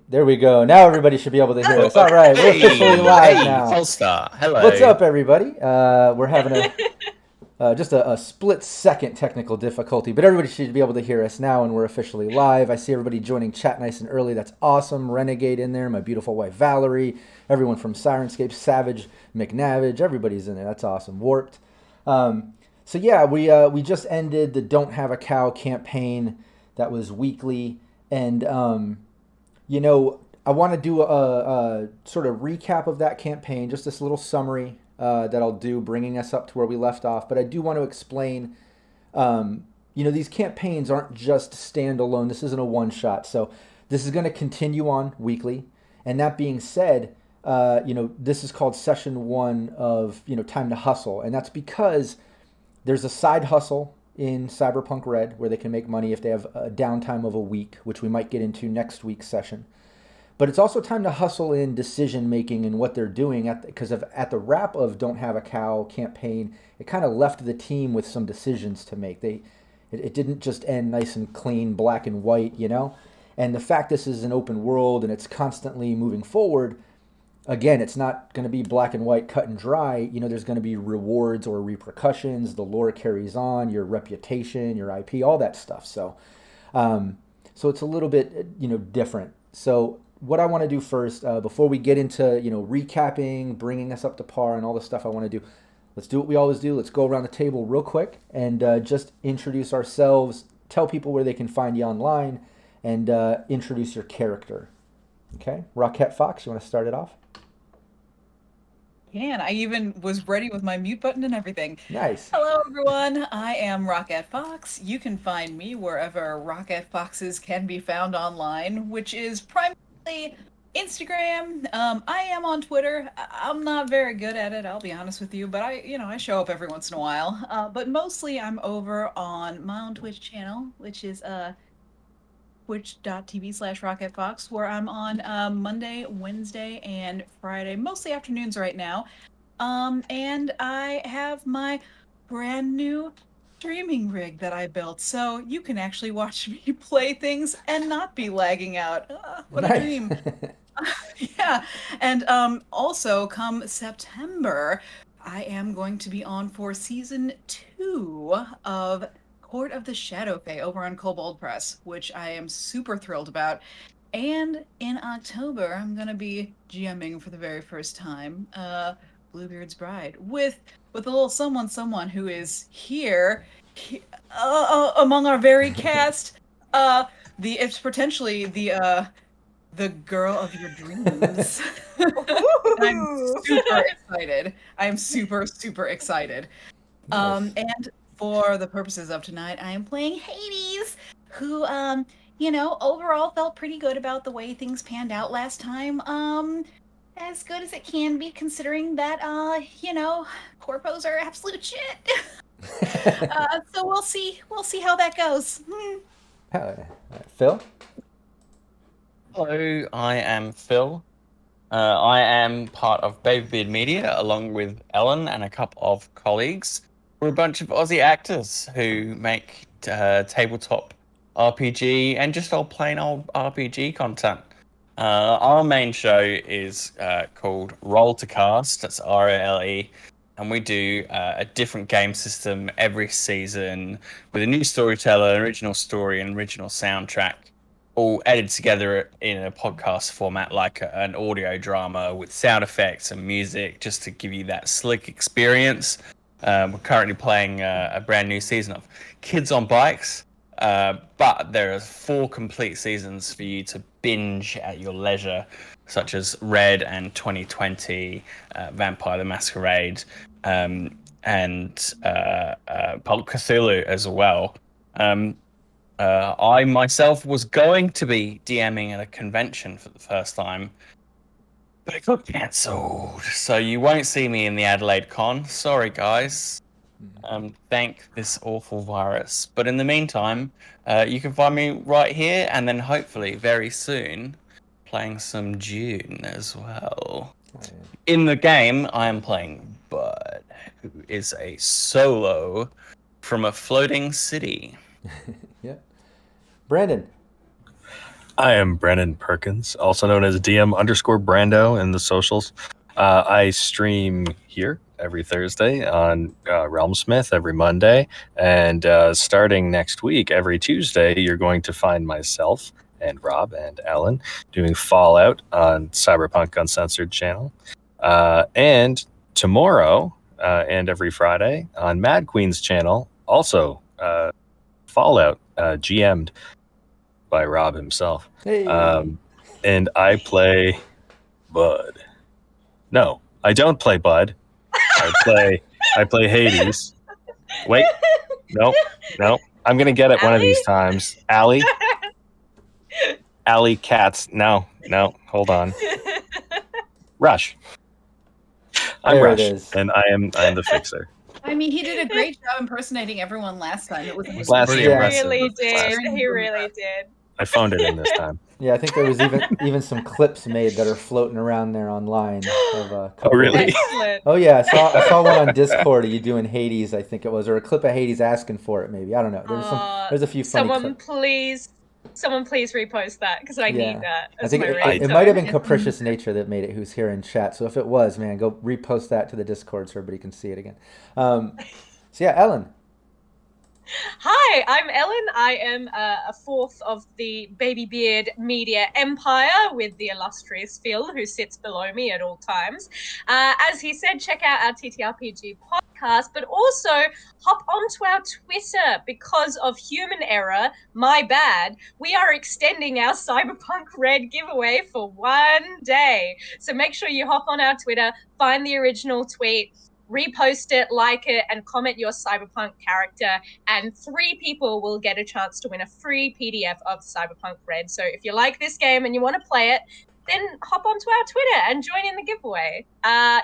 There we go. Now everybody should be able to hear us. All right, we're officially live now. Polestar, hello. What's up, everybody? We're having just a split-second technical difficulty, but everybody should be able to hear us now, and we're officially live. I see everybody joining chat nice and early. That's awesome. Renegade in there, my beautiful wife Valerie, everyone from Sirenscape, Savage, McNavage, everybody's in there. That's awesome. Warped. So yeah, we just ended the Don't Have a Cow campaign that was weekly, and you know, I want to do a sort of recap of that campaign, just this little summary that I'll do, bringing us up to where we left off. But I do want to explain, you know, these campaigns aren't just standalone. This isn't a one-shot. So this is going to continue on weekly. And that being said, you know, this is called session 1 of, you know, Time to Hustle. And that's because there's a side hustle in Cyberpunk Red where they can make money if they have a downtime of a week, which we might get into next week's session. But it's also time to hustle in decision making and what they're doing because at the wrap of Don't Have a Cow campaign, it kind of left the team with some decisions to make. It didn't just end nice and clean, black and white, you know? And the fact this is an open world and it's constantly moving forward, again, it's not going to be black and white, cut and dry. You know, there's going to be rewards or repercussions. The lore carries on, your reputation, your IP, all that stuff. So, so it's a little bit, you know, different. So what I want to do first, before we get into, you know, recapping, bringing us up to par and all the stuff I want to do, let's do what we always do. Let's go around the table real quick and just introduce ourselves, tell people where they can find you online, and introduce your character. Okay, Rockette Fox, you want to start it off? I even was ready with my mute button and everything. Nice. Hello, everyone. I am Rockette Fox. You can find me wherever Rockette Foxes can be found online, which is primarily Instagram. I am on Twitter. I'm not very good at it, I'll be honest with you, but I show up every once in a while. But mostly I'm over on my own Twitch channel, which is twitch.tv/RocketteFox, where I'm on Monday, Wednesday, and Friday, mostly afternoons right now. And I have my brand new streaming rig that I built, so you can actually watch me play things and not be lagging out. What a dream. Yeah, and also come September, I am going to be on for season 2 of Court of the Shadowfae over on Kobold Press, which I am super thrilled about. And in October, I'm going to be GMing for the very first time Bluebeard's Bride with a little someone who is here among our very cast. It's potentially the girl of your dreams. I'm super excited. I'm super excited. Nice. And for the purposes of tonight, I am playing Hades, who, overall felt pretty good about the way things panned out last time. As good as it can be, considering that, corpos are absolute shit. So we'll see how that goes. Phil? Hello, I am Phil. I am part of Babybeard Media, along with Ellen and a couple of colleagues. We're a bunch of Aussie actors who make tabletop RPG, and just plain old RPG content. Our main show is called Roll to Cast. That's ROLE, and we do a different game system every season with a new storyteller, original story, and original soundtrack, all edited together in a podcast format, like an audio drama with sound effects and music, just to give you that slick experience. We're currently playing a brand new season of Kids on Bikes. But there are 4 complete seasons for you to binge at your leisure, such as Red and 2020, Vampire the Masquerade, and Pulp Cthulhu as well. I myself was going to be DMing at a convention for the first time, but it got cancelled. So you won't see me in the Adelaide Con. Sorry, guys. Thank this awful virus. But in the meantime, you can find me right here, and then hopefully very soon playing some Dune as well. In the game, I am playing Bud, who is a solo from a floating city. Yeah. Brandon. I am Brandon Perkins, also known as DM_Brando in the socials. I stream here every Thursday on Realmsmith every Monday, and starting next week, every Tuesday, you're going to find myself and Rob and Alan doing Fallout on Cyberpunk Uncensored channel. And tomorrow and every Friday on Mad Queen's channel, also Fallout, GM'd by Rob himself. Hey. And I play Bud. No, I don't play Bud. I play Hades. Wait, no. I'm gonna get it one of these times. Allie Katz. No, hold on. Rush. I'm There it Rush, is. and I am the fixer. I mean, he did a great job impersonating everyone last time. It was Last pretty year. impressive. Really did. He really did. I phoned it in this time. Yeah, I think there was even some clips made that are floating around there online. Oh, really? Excellent. Oh yeah, I saw one on Discord of you doing Hades, I think it was, or a clip of Hades asking for it. Maybe, I don't know. There's a few funny clips. Someone please repost that, because I Yeah. need that. I As think my it might have been Capricious Nature that made it, who's here in chat. So if it was, man, go repost that to the Discord so everybody can see it again. So yeah, Ellen. Hi, I'm Ellen. I am a fourth of the Baby Beard Media Empire with the illustrious Phil, who sits below me at all times. As he said, check out our TTRPG podcast, but also hop onto our Twitter because of human error. My bad. We are extending our Cyberpunk Red giveaway for 1 day. So make sure you hop on our Twitter, find the original tweet, repost it, like it, and comment your Cyberpunk character, and 3 people will get a chance to win a free PDF of Cyberpunk Red. So if you like this game and you want to play it, then hop onto our Twitter and join in the giveaway.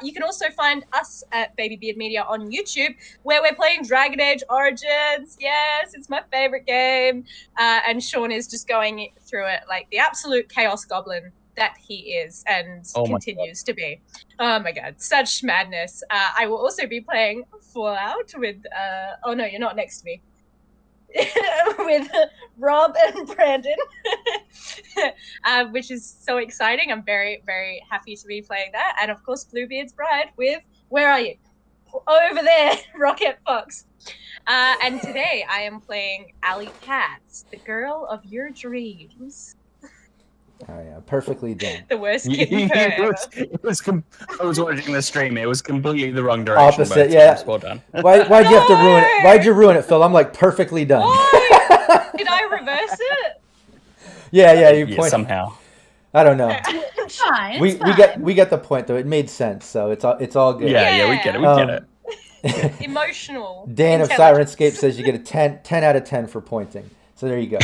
You can also find us at Baby Beard Media on YouTube, where we're playing Dragon Age Origins. Yes, it's my favorite game. And Sean is just going through it like the absolute chaos goblin that he is and continues to be. Oh my god, such madness. I will also be playing Fallout with oh no, you're not next to me. With Rob and Brandon, which is so exciting. I'm very, very happy to be playing that. And of course, Bluebeard's Bride with, where are you? Over there, Rocket Fox. And today I am playing Allie Katz, the girl of your dreams. Oh yeah, perfectly done. The worst kitten purr ever. I was watching the stream. It was completely the wrong direction. Opposite, both yeah. times. Well done. Why'd you have to ruin it? Why'd you ruin it, Phil? I'm like perfectly done. Why? Did I reverse it? Yeah, you Yeah, point. somehow. I don't know. It's fine. We get the point though. It made sense, so it's all good. Yeah, we get it. We get it. Emotional. Dan of intelligence. Sirenscape says you get a 10 out of 10 for pointing. So there you go.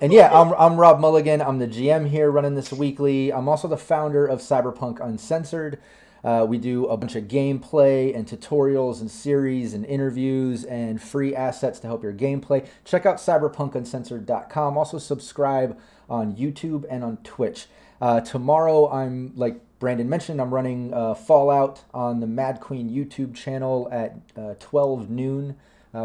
And yeah, I'm Rob Mulligan. I'm the GM here running this weekly. I'm also the founder of Cyberpunk Uncensored. We do a bunch of gameplay and tutorials and series and interviews and free assets to help your gameplay. Check out cyberpunkuncensored.com. Also subscribe on YouTube and on Twitch. Tomorrow, I'm, like Brandon mentioned, I'm running Fallout on the Mad Queen YouTube channel at 12 noon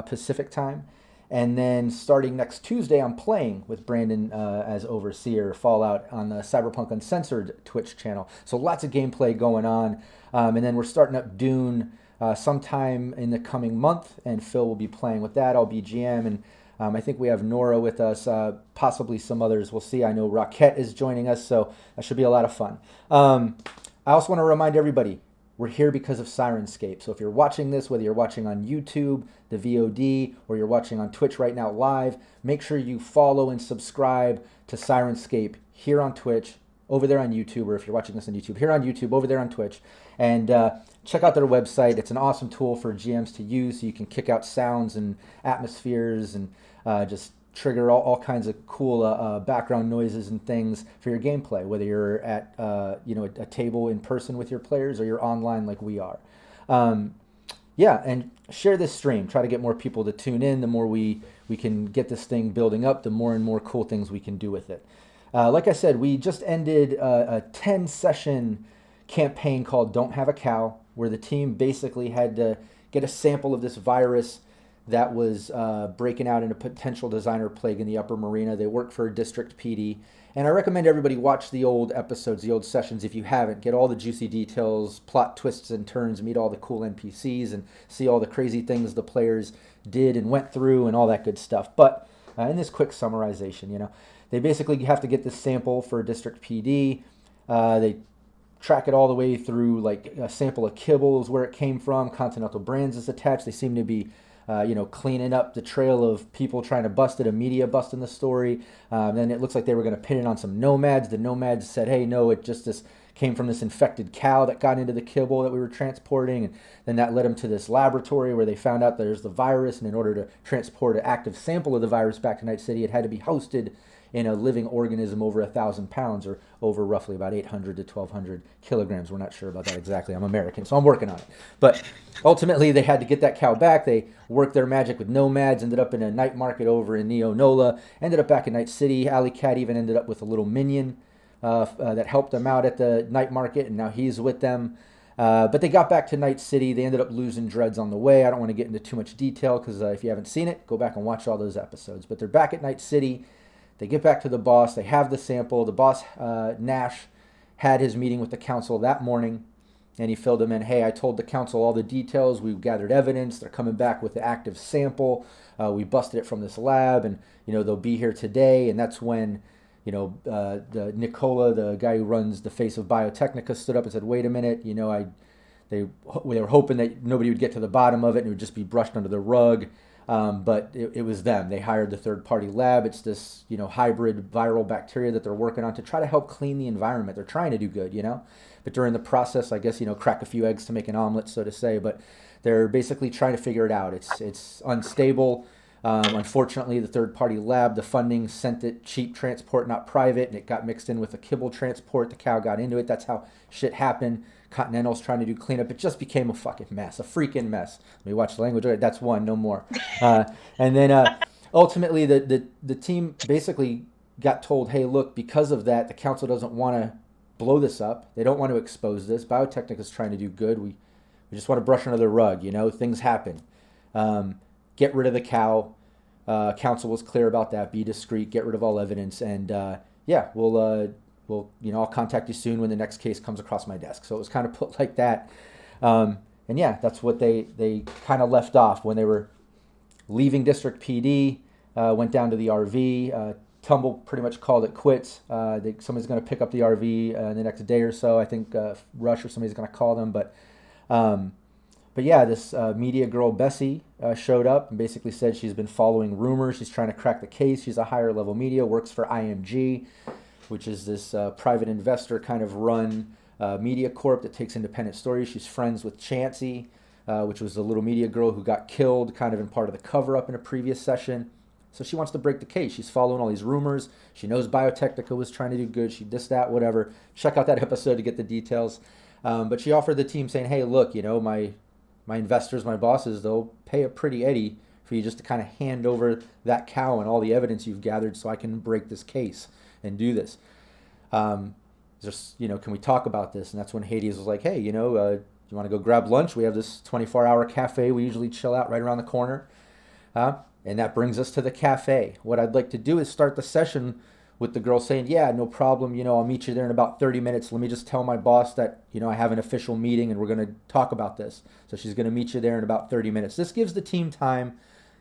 Pacific time. And then starting next Tuesday, I'm playing with Brandon as overseer Fallout on the Cyberpunk Uncensored Twitch channel. So lots of gameplay going on. And then we're starting up Dune sometime in the coming month, and Phil will be playing with that. I'll be GM, and I think we have Nora with us, possibly some others. We'll see. I know Rocket is joining us, so that should be a lot of fun. I also want to remind everybody, we're here because of Sirenscape. So if you're watching this, whether you're watching on YouTube, the VOD, or you're watching on Twitch right now live, make sure you follow and subscribe to Sirenscape here on Twitch, over there on YouTube, or if you're watching this on YouTube, here on YouTube, over there on Twitch. And check out their website. It's an awesome tool for GMs to use, so you can kick out sounds and atmospheres and just trigger all kinds of cool background noises and things for your gameplay, whether you're at a table in person with your players or you're online like we are. Yeah, and share this stream. Try to get more people to tune in. The more we can get this thing building up, the more and more cool things we can do with it. Like I said, we just ended a 10-session campaign called Don't Have a Cow, where the team basically had to get a sample of this virus that was breaking out in a potential designer plague in the Upper Marina. They work for District PD. And I recommend everybody watch the old episodes, the old sessions, if you haven't. Get all the juicy details, plot twists and turns, meet all the cool NPCs, and see all the crazy things the players did and went through and all that good stuff. But in this quick summarization, they basically have to get this sample for District PD. They track it all the way through, like a sample of kibbles, where it came from. Continental Brands is attached. They seem to be cleaning up the trail of people trying to bust it, a media busting the story. Then it looks like they were going to pin it on some nomads. The nomads said, hey, no, it just came from this infected cow that got into the kibble that we were transporting. And then that led them to this laboratory where they found out there's the virus. And in order to transport an active sample of the virus back to Night City, it had to be hosted in a living organism over 1,000 pounds, or over roughly about 800 to 1,200 kilograms. We're not sure about that exactly. I'm American, so I'm working on it. But ultimately, they had to get that cow back. They worked their magic with nomads, ended up in a night market over in Neo-Nola, ended up back in Night City. Alley Cat even ended up with a little minion that helped them out at the night market, and now he's with them. But they got back to Night City. They ended up losing Dreads on the way. I don't want to get into too much detail, because if you haven't seen it, go back and watch all those episodes. But they're back at Night City. They get back to the boss. They have the sample. The boss, Nash, had his meeting with the council that morning, and he filled them in. Hey, I told the council all the details. We've gathered evidence. They're coming back with the active sample. We busted it from this lab, and they'll be here today. And that's when the Nicola, the guy who runs the face of Biotechnica, stood up and said, "Wait a minute. They were hoping that nobody would get to the bottom of it and it would just be brushed under the rug." But it was them. They hired the third-party lab. It's this, hybrid viral bacteria that they're working on to try to help clean the environment. They're trying to do good, But during the process, I guess, crack a few eggs to make an omelet, so to say. But they're basically trying to figure it out. It's unstable. Unfortunately, the third-party lab, the funding sent it cheap transport, not private, and it got mixed in with the kibble transport. The cow got into it. That's how shit happened. Continental's trying to do cleanup. It just became a fucking mess, a freaking mess. Let me watch the language. Okay, that's one, no more. And then ultimately, the team basically got told, hey, look, because of that, the council doesn't want to blow this up. They don't want to expose this. Biotechnica is trying to do good. We just want to brush under the rug. Things happen. Get rid of the cow. Council was clear about that. Be discreet. Get rid of all evidence. And I'll contact you soon when the next case comes across my desk. So it was kind of put like that. And yeah, that's what they kind of left off when they were leaving District PD, went down to the RV. Tumble pretty much called it quits. Somebody's going to pick up the RV in the next day or so. I think Rush or somebody's going to call them. But yeah, this media girl, Bessie, showed up and basically said she's been following rumors. She's trying to crack the case. She's a higher level media, works for IMG, which is this private investor kind of run media corp that takes independent stories. She's friends with Chansey, which was the little media girl who got killed kind of in part of the cover-up in a previous session. So she wants to break the case. She's following all these rumors. She knows Biotechnica was trying to do good. She this, that, whatever. Check out that episode to get the details. But she offered the team saying, hey, look, my investors, my bosses, they'll pay a pretty Eddie for you just to kind of hand over that cow and all the evidence you've gathered so I can break this case and do this. Can we talk about this? And that's when Hades was like, hey, you want to go grab lunch? We have this 24-hour cafe. We usually chill out right around the corner. And that brings us to the cafe. What I'd like to do is start the session with the girl saying, yeah, no problem, I'll meet you there in about 30 minutes. Let me just tell my boss that, I have an official meeting and we're going to talk about this. So she's going to meet you there in about 30 minutes. This gives the team time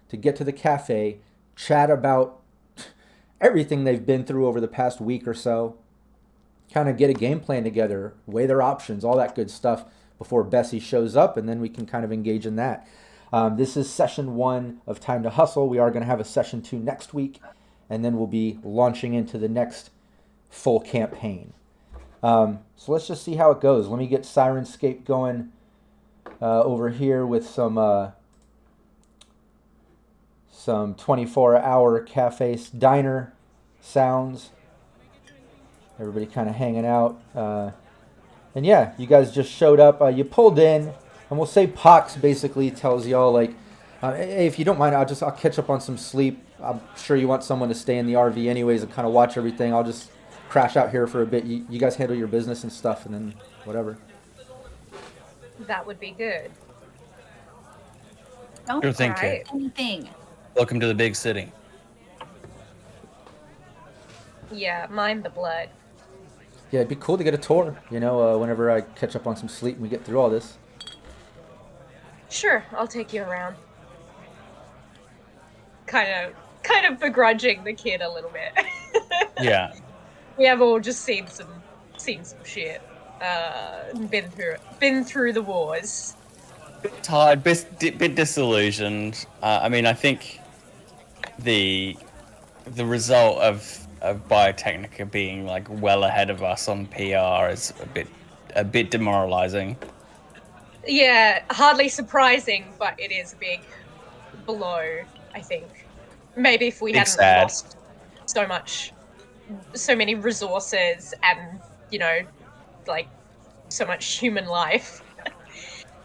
to get to the cafe, chat about everything they've been through over the past week or so, kind of get a game plan together, weigh their options, all that good stuff before Bessie shows up, and then we can kind of engage in that. This is session 1 of Time to Hustle. We are going to have a session 2 next week, and then we'll be launching into the next full campaign. So let's just see how it goes. Let me get Sirenscape going over here with some 24-hour cafe diner sounds. Everybody kind of hanging out. And yeah, you guys just showed up. You pulled in, and we'll say Pox basically tells y'all, like, hey, if you don't mind, I'll catch up on some sleep. I'm sure you want someone to stay in the RV anyways and kind of watch everything. I'll just crash out here for a bit. You guys handle your business and stuff, and then whatever. That would be good. Don't Sure thing, try kid. anything. Welcome to the big city. Yeah, mind the blood. Yeah, it'd be cool to get a tour, whenever I catch up on some sleep and we get through all this. Sure, I'll take you around. Kind of begrudging the kid a little bit. Yeah. We have all just seen some shit. Been through the wars. Tired, bit disillusioned. I think the result of Biotechnica being like well ahead of us on PR is a bit demoralizing. Yeah, hardly surprising, but it is a big blow, I think. Maybe if we Big hadn't sad. lost so many resources and, like, so much human life,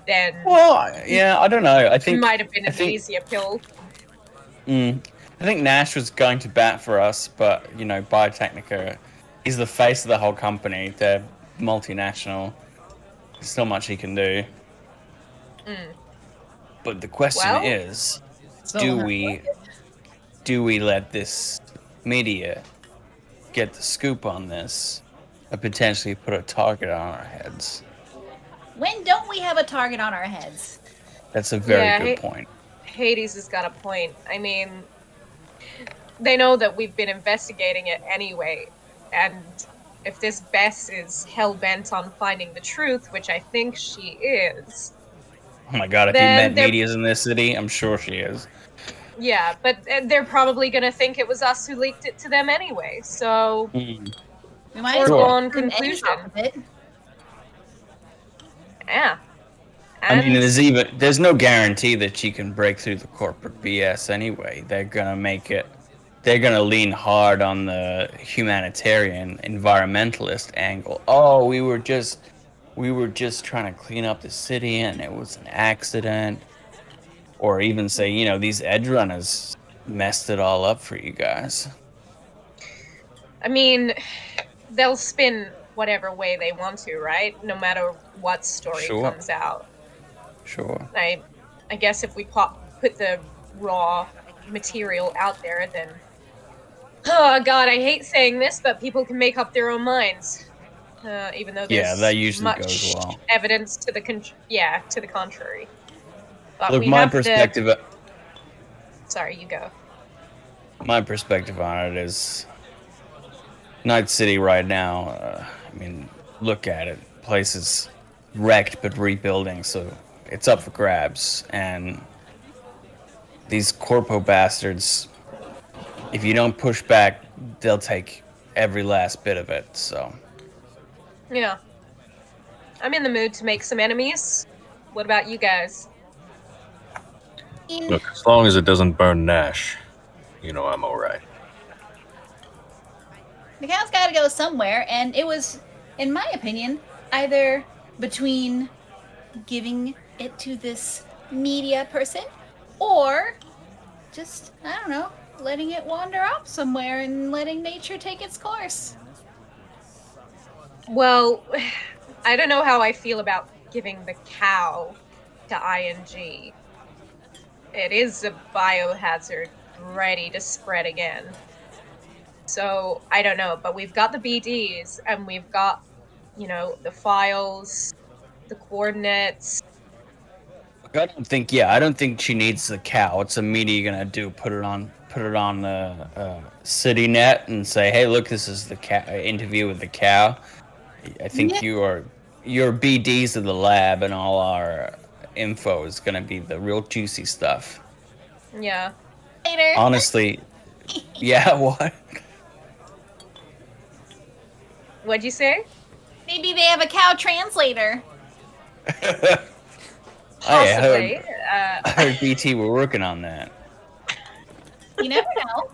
then Well, yeah, I don't know. I it think might have been I an think- easier pill. I think Nash was going to bat for us, but Biotechnica is the face of the whole company. They're multinational. There's not much he can do. But the question Well, is, So do we let this media get the scoop on this and potentially put a target on our heads? when don't we have a target on our heads? That's a very Yeah, good point. Hades has got a point. I mean, they know that we've been investigating it anyway, and if this Bess is hell-bent on finding the truth, which I think she is, Oh my god, if you Then met they're- medias in this city, I'm sure she is. yeah, but they're probably gonna think it was us who leaked it to them anyway, so We might as Sure. well Foregone assume any conclusion. of it. yeah. I mean, And there's no guarantee that she can break through the corporate BS anyway. They're gonna lean hard on the humanitarian environmentalist angle. Oh, we were just trying to clean up the city and it was an accident. Or even say, these edge runners messed it all up for you guys. I mean, they'll spin whatever way they want to, right? No matter what story Sure. comes out. Sure. I guess if we put the raw material out there, then oh god, I hate saying this, but people can make up their own minds. Even though there's Yeah, that usually much goes well. evidence to the to the contrary. But Look, we my have perspective Sorry, you go. my perspective on it is Night City right now. Look at it. Place is wrecked but rebuilding, so it's up for grabs. And these corpo bastards, if you don't push back, they'll take every last bit of it. So Yeah. I'm in the mood to make some enemies. What about you guys? Look, as long as it doesn't burn Nash, I'm all right. The cow's got to go somewhere, and it was, in my opinion, either between giving it to this media person or just, I don't know, letting it wander off somewhere and letting nature take its course. Well, I don't know how I feel about giving the cow to ING. It is a biohazard ready to spread again. So I don't know, but we've got the BDs and we've got, the files, the coordinates. I don't think she needs the cow. What's the media gonna do? Put it on the CityNet and say, "Hey, look, this is the interview with the cow." I think your BDs of the lab and all our info is gonna be the real juicy stuff. Yeah. Later. Honestly, yeah. What? What'd you say? Maybe they have a cow translator. Possibly. I heard BT were working on that. You never know.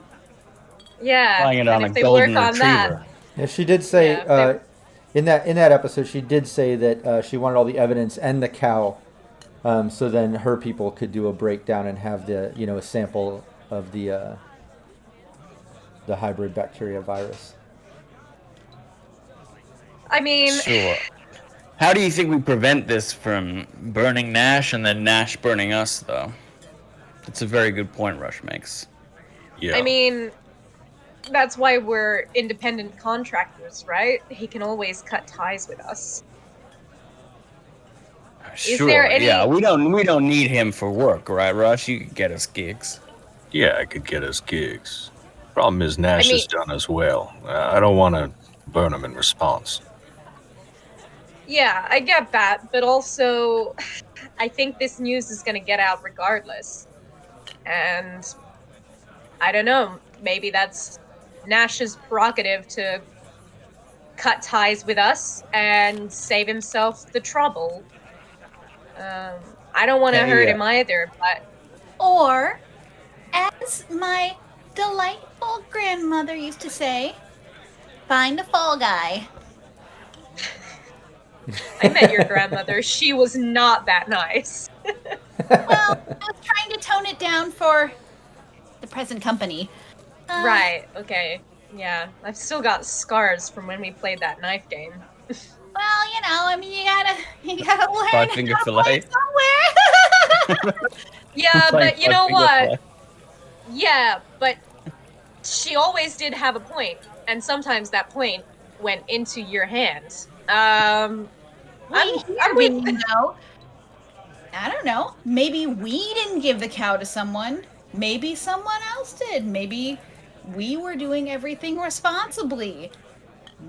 Yeah. Flying it on and a if they golden work on that, retriever. Yeah, she did say Yeah, in that episode, she did say that she wanted all the evidence and the cow, so then her people could do a breakdown and have a sample of the hybrid bacteria virus. I mean, Sure. How do you think we prevent this from burning Nash and then Nash burning us, though? That's a very good point Rush makes. Yeah. I mean, that's why we're independent contractors, right? He can always cut ties with us. Sure. there any- Yeah, we don't need him for work, right, Rush? You could get us gigs. Yeah, I could get us gigs. Problem is, Nash mean- has done as well. I don't want to burn him in response. Yeah, I get that, but also, I think this news is going to get out regardless. And I don't know, maybe that's Nash's prerogative to cut ties with us and save himself the trouble. I don't want to Hey, hurt him either, but Or, as my delightful grandmother used to say, find a fall guy. I met your grandmother. She was not that nice. Well, I was trying to tone it down for the present company. Right, okay. Yeah, I've still got scars from when we played that knife game. Well, I mean, you gotta learn Five finger how to play fillet. somewhere. Yeah, Playing but you know five-finger what? play. Yeah, but she always did have a point, and sometimes that point went into your hands. I'm with. though. I don't know. Maybe we didn't give the cow to someone. Maybe someone else did. Maybe we were doing everything responsibly.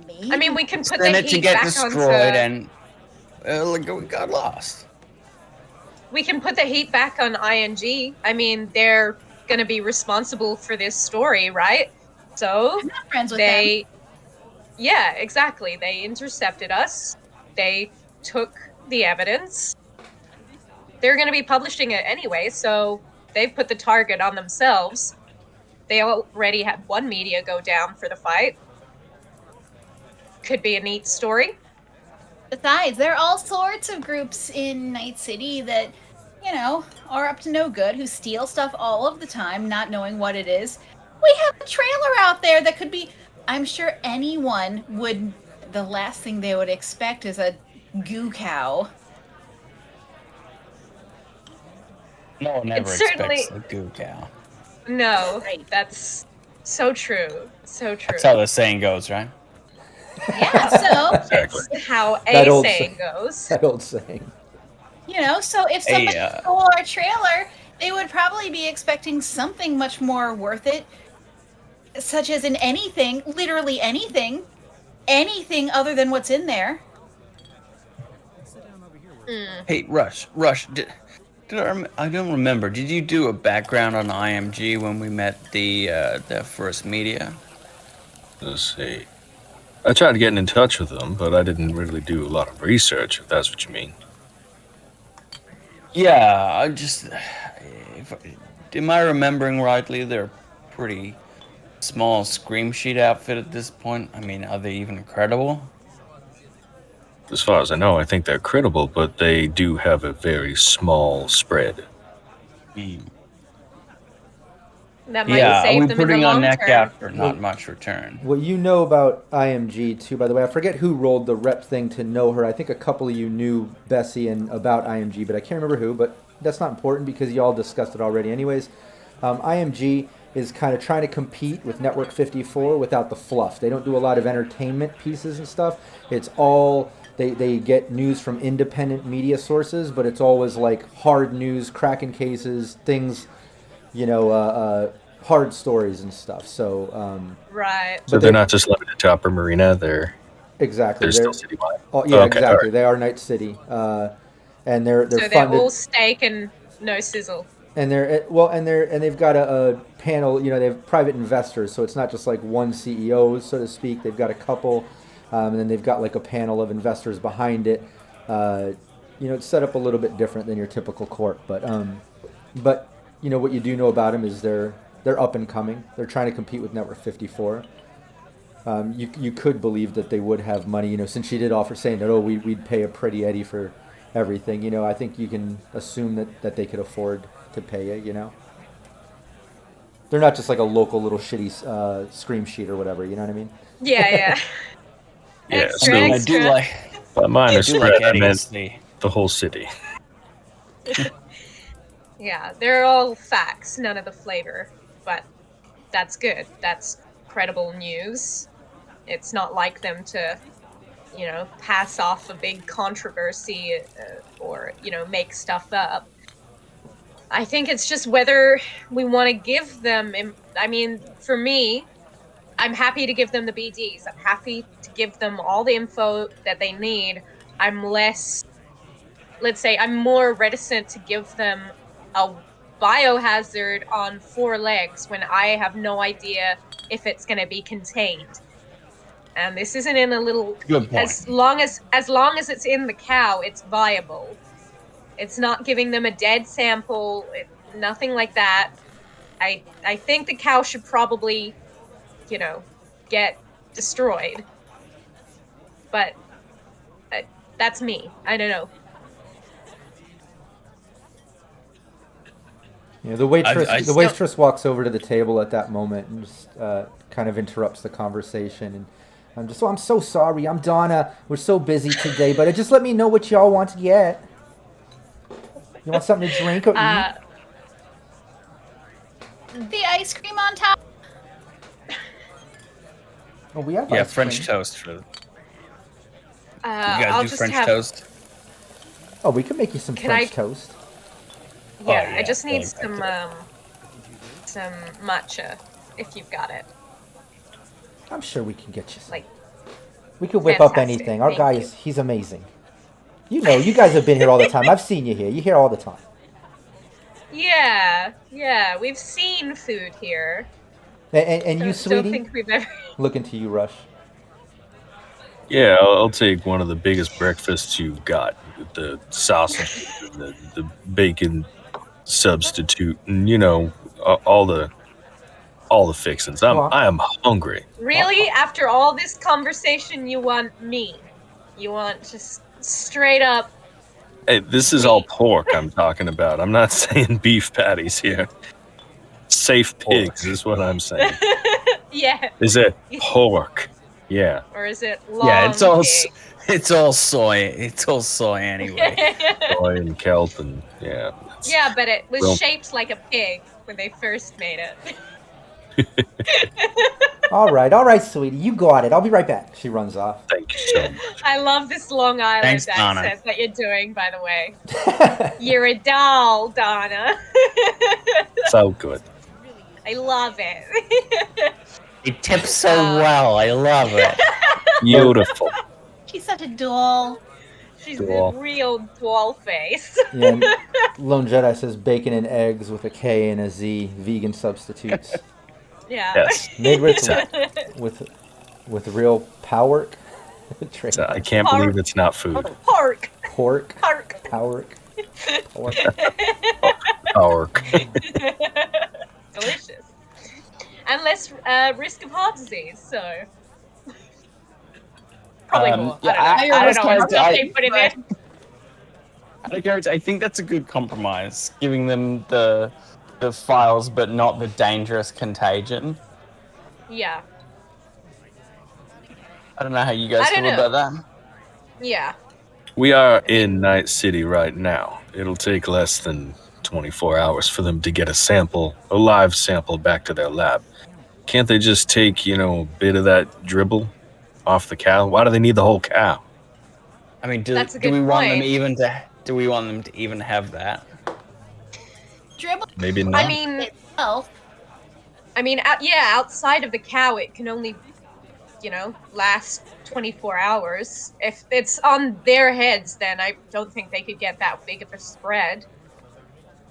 Maybe. I mean, we can put Send the it to heat get back destroyed onto. and we got lost. We can put the heat back on ING. I mean, they're gonna be responsible for this story, right? So I'm not friends with them. they. Yeah, exactly. They intercepted us. They took the evidence. They're going to be publishing it anyway, so they've put the target on themselves. They already had one media go down for the fight. Could be a neat story. Besides, there are all sorts of groups in Night City that, are up to no good, who steal stuff all of the time, not knowing what it is. We have a trailer out there that could be. I'm sure anyone would. The last thing they would expect is a goo cow. No one ever certainly- expects the goo cow. No, Right. that's so true. So true. That's how the saying goes, right? Yeah, so, Exactly. It's how That a old saying goes. That old saying. so if somebody Hey, stole our trailer, they would probably be expecting something much more worth it, such as in anything, literally anything other than what's in there. Hey, Rush, I don't remember. Did you do a background on IMG when we met the first media? Let's see. I tried getting in touch with them, but I didn't really do a lot of research, if that's what you mean. Yeah, am I remembering rightly? They're a pretty small Scream Sheet outfit at this point. I mean, are they even credible? As far as I know, I think they're credible, but they do have a very small spread. That might Yeah, are save we them in the putting our long neck term. out for not much return? What you know about IMG too, by the way, I forget who rolled the rep thing to know her. I think a couple of you knew Bessie and about IMG, but I can't remember who. But that's not important because y'all discussed it already, anyways. IMG is kind of trying to compete with Network 54 without the fluff. They don't do a lot of entertainment pieces and stuff. It's all they get news from independent media sources, but it's always like hard news, cracking cases, things, hard stories and stuff. So Right. So but they're not just limited to Upper Marina. They're exactly still citywide. Oh, yeah, Okay, exactly. alright. They are Night City, and they're So they're funded. all steak and no sizzle. And they've got a panel. They have private investors, so it's not just like one CEO, so to speak. They've got a couple, and then they've got like a panel of investors behind it. It's set up a little bit different than your typical corp, but what you do know about them is they're up and coming. They're trying to compete with Network 54. You could believe that they would have money, since she did offer saying that, we'd pay a pretty Eddie for everything. I think you can assume that they could afford to pay you. They're not just like a local little shitty scream sheet or whatever. You know what I mean? Yeah, yeah. Yeah, Extra, so- I extra. do like. By minor I do like spread, I Eddie. meant It's the the whole city. Yeah, they're all facts, none of the flavor. But that's good. That's credible news. It's not like them to, pass off a big controversy or, make stuff up. I think it's just whether we want to give them. I mean, for me, I'm happy to give them the BDs. I'm happy to give them all the info that they need. I'm more reticent to give them a biohazard on 4 legs when I have no idea if it's going to be contained. And this isn't in a little. Good point. As long as it's in the cow, it's viable. It's not giving them a dead sample, nothing like that. I think the cow should probably, get destroyed. But that's me. I don't know. The waitress I the waitress walks over to the table at that moment and just kind of interrupts the conversation. And I'm so sorry. I'm Donna. We're so busy today, but just let me know what y'all want to get. You want something to drink or eat? The ice cream on top. Oh, we have yeah, ice French cream. toast for. You I'll guys do just French have. toast? Oh, we can make you some Can French I- toast. Yeah, yeah, I just need going some matcha, if you've got it. I'm sure we can get you some. Like, We could whip up fantastic. anything. Our Thank guy you. he's amazing. You guys have been here all the time. I've seen you here. You here all the time. Yeah, we've seen food here. And you, Don't sweetie? think we've ever. Looking to you, Rush. Yeah, I'll take one of the biggest breakfasts you've got with the sausage, and the bacon substitute, and all the fixings. Well, I am hungry. Really? After all this conversation, you want me? You want just straight up. Hey, this is all pork I'm talking about. I'm not saying beef patties here. Safe pigs is what I'm saying. Yeah. Is it pork? Yeah. Or is it long? Yeah, it's all pig? it's all soy. It's all soy anyway. Soy and kelp and yeah. it's- Yeah, but it was Well- shaped like a pig when they first made it. All right, sweetie. You got it. I'll be right back. She runs off. Thank you so much. I love this Long Island Thanks, Donna. accent that you're doing, by the way. You're a doll, Donna. So good. I love it. It tips so well. I love it. Beautiful. She's such a doll. She's Doll. a real doll face. Yeah, and Lone Jedi says bacon and eggs with a K and a Z, vegan substitutes. Yeah. Yes. Made with Exactly. with real pork. So I can't believe it's not food. Pork. Pork. Pork. Pork. Pork. Pork. Delicious. And less risk of heart disease, so. Probably more. yeah, I I don't know. What was stuff going they to- put in there. Out of character, I think that's a good compromise, giving them the files but not the dangerous contagion. Yeah. I don't know how you guys I don't feel know. about that. Yeah. We are in Night City right now. It'll take less than 24 hours for them to get a live sample back to their lab. Can't they just take, a bit of that dribble off the cow? Why do they need the whole cow? I mean, That's a do good we want them point. even to have that? Dribble Maybe not. I mean, itself. outside of the cow, it can only, last 24 hours. If it's on their heads, then I don't think they could get that big of a spread.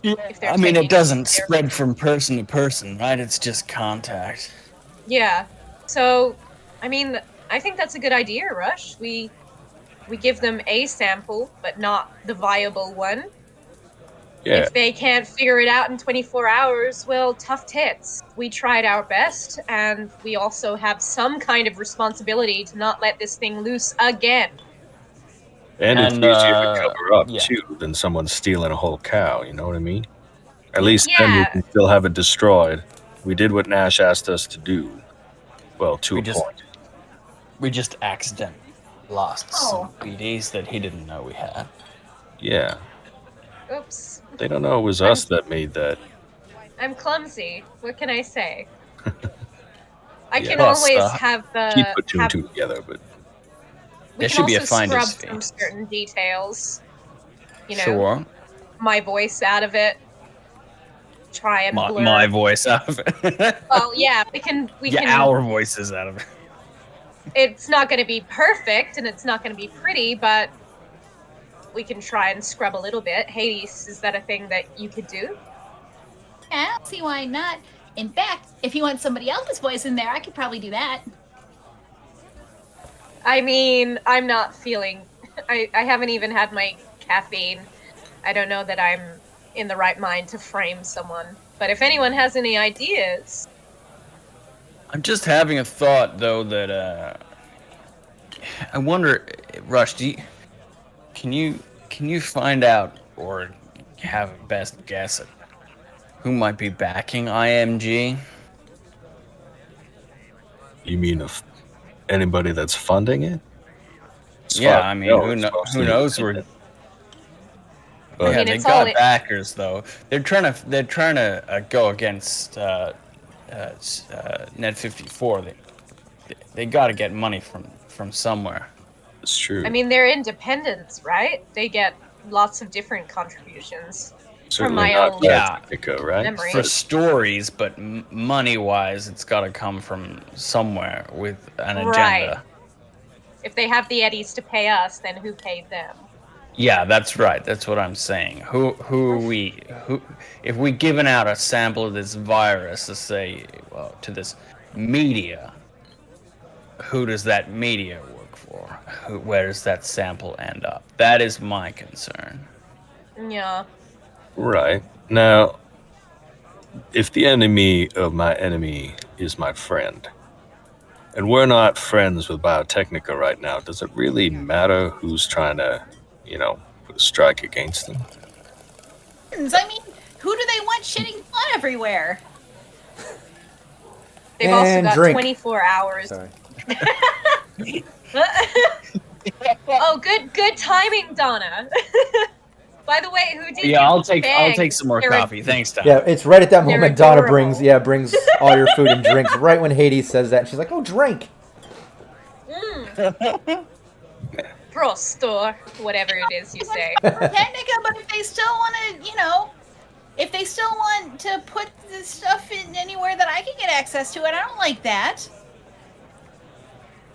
If they're I mean, taking it doesn't their- spread from person to person, right? It's just contact. Yeah. So, I mean, I think that's a good idea, Rush. We give them a sample, but not the viable one. Yeah. If they can't figure it out in 24 hours, well, tough tits. We tried our best, and we also have some kind of responsibility to not let this thing loose again. And it's And, easier to cover up, yeah. too, than someone stealing a whole cow, you know what I mean? At least then Yeah. we can still have it destroyed. We did what Nash asked us to do. Well, to We a just- point. We just accidentally lost some Oh. BDs that he didn't know we had. Yeah. Oops. They don't know it was us that made that. I'm clumsy. What can I say? I Yeah. can Plus, always have the. Keep put two and have- two together, but we There can should be a also finder's scrub fee. some certain details. Sure. My voice out of it. Try and blur. My voice out of it. Well, yeah, we can. our voices out of it. It's not going to be perfect, and it's not going to be pretty, but we can try and scrub a little bit. Hades, is that a thing that you could do? I don't see why not. In fact, if you want somebody else's voice in there, I could probably do that. I mean, I'm not feeling. I haven't even had my caffeine. I don't know that I'm in the right mind to frame someone. But if anyone has any ideas, I'm just having a thought, though, that I wonder, Rush, can you find out or have a best guess at who might be backing IMG? you mean if anybody that's funding it? As Yeah, far I as mean, know, who it's knows? mostly Where? independent. Yeah, But mean, they it's got all- backers though. They're trying to go against Net 54. They got to get money from somewhere. it's true. I mean, they're independents, right? They get lots of different contributions. Certainly my not own Yeah. Technico, right? memory. For stories, but money wise, it's got to come from somewhere with an agenda. Right. If they have the eddies to pay us, then who paid them? Yeah, that's right. That's what I'm saying. Who if we given out a sample of this virus, let's say, to this media, who does that media work for? Where does that sample end up? That is my concern. Yeah. Right. Now, if the enemy of my enemy is my friend, and we're not friends with Biotechnica right now, does it really matter who's trying to, put a strike against them? I mean, who do they want shitting blood everywhere? They've also And got drink. 24 hours. Sorry. Oh, good timing, Donna. By the way, who did Yeah, you I'll take bag? some more They're- coffee. Thanks, Tom. Yeah, it's right at that They're moment Donna adorable. brings all your food and drinks. Right when Hades says that, she's like, "Oh, drink." Prosto, whatever it is you say. Technica, but if they still want to, if they still want to put this stuff in anywhere that I can get access to it, I don't like that.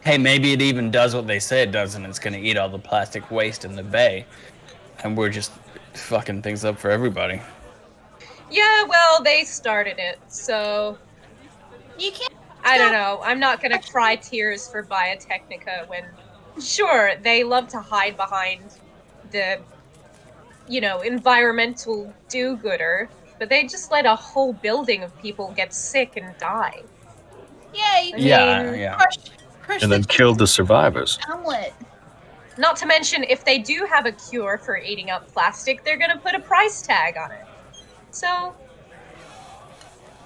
Hey, maybe it even does what they say it does, and it's going to eat all the plastic waste in the bay, and we're just fucking things up for everybody. Yeah, well, they started it, so You can't. I don't know. I'm not gonna cry tears for Biotechnica when, sure, they love to hide behind the, environmental do-gooder, but they just let a whole building of people get sick and die. Yeah, you Yeah, can yeah. crush And then the killed the survivors. omelet. Not to mention, if they do have a cure for eating up plastic, they're gonna put a price tag on it. So,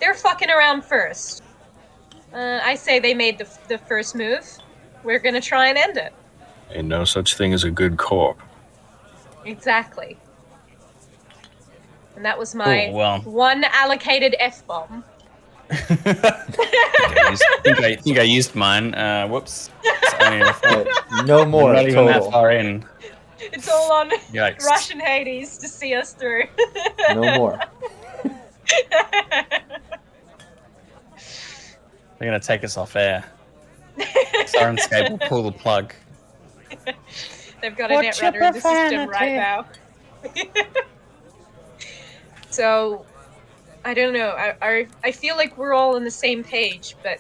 they're fucking around first. I say they made the first move. We're gonna try and end it. Ain't no such thing as a good corp. Exactly. And that was my Oh, well. one allocated F-bomb. I think I used mine. Whoops. It's only a four. No more We're not even that total. far in. It's all on Yikes. Russian Hades to see us through. No more. They're gonna take us off air. Sirenscape will pull the plug. They've got a netrunner in the system right now. So, I don't know. I feel like we're all on the same page, but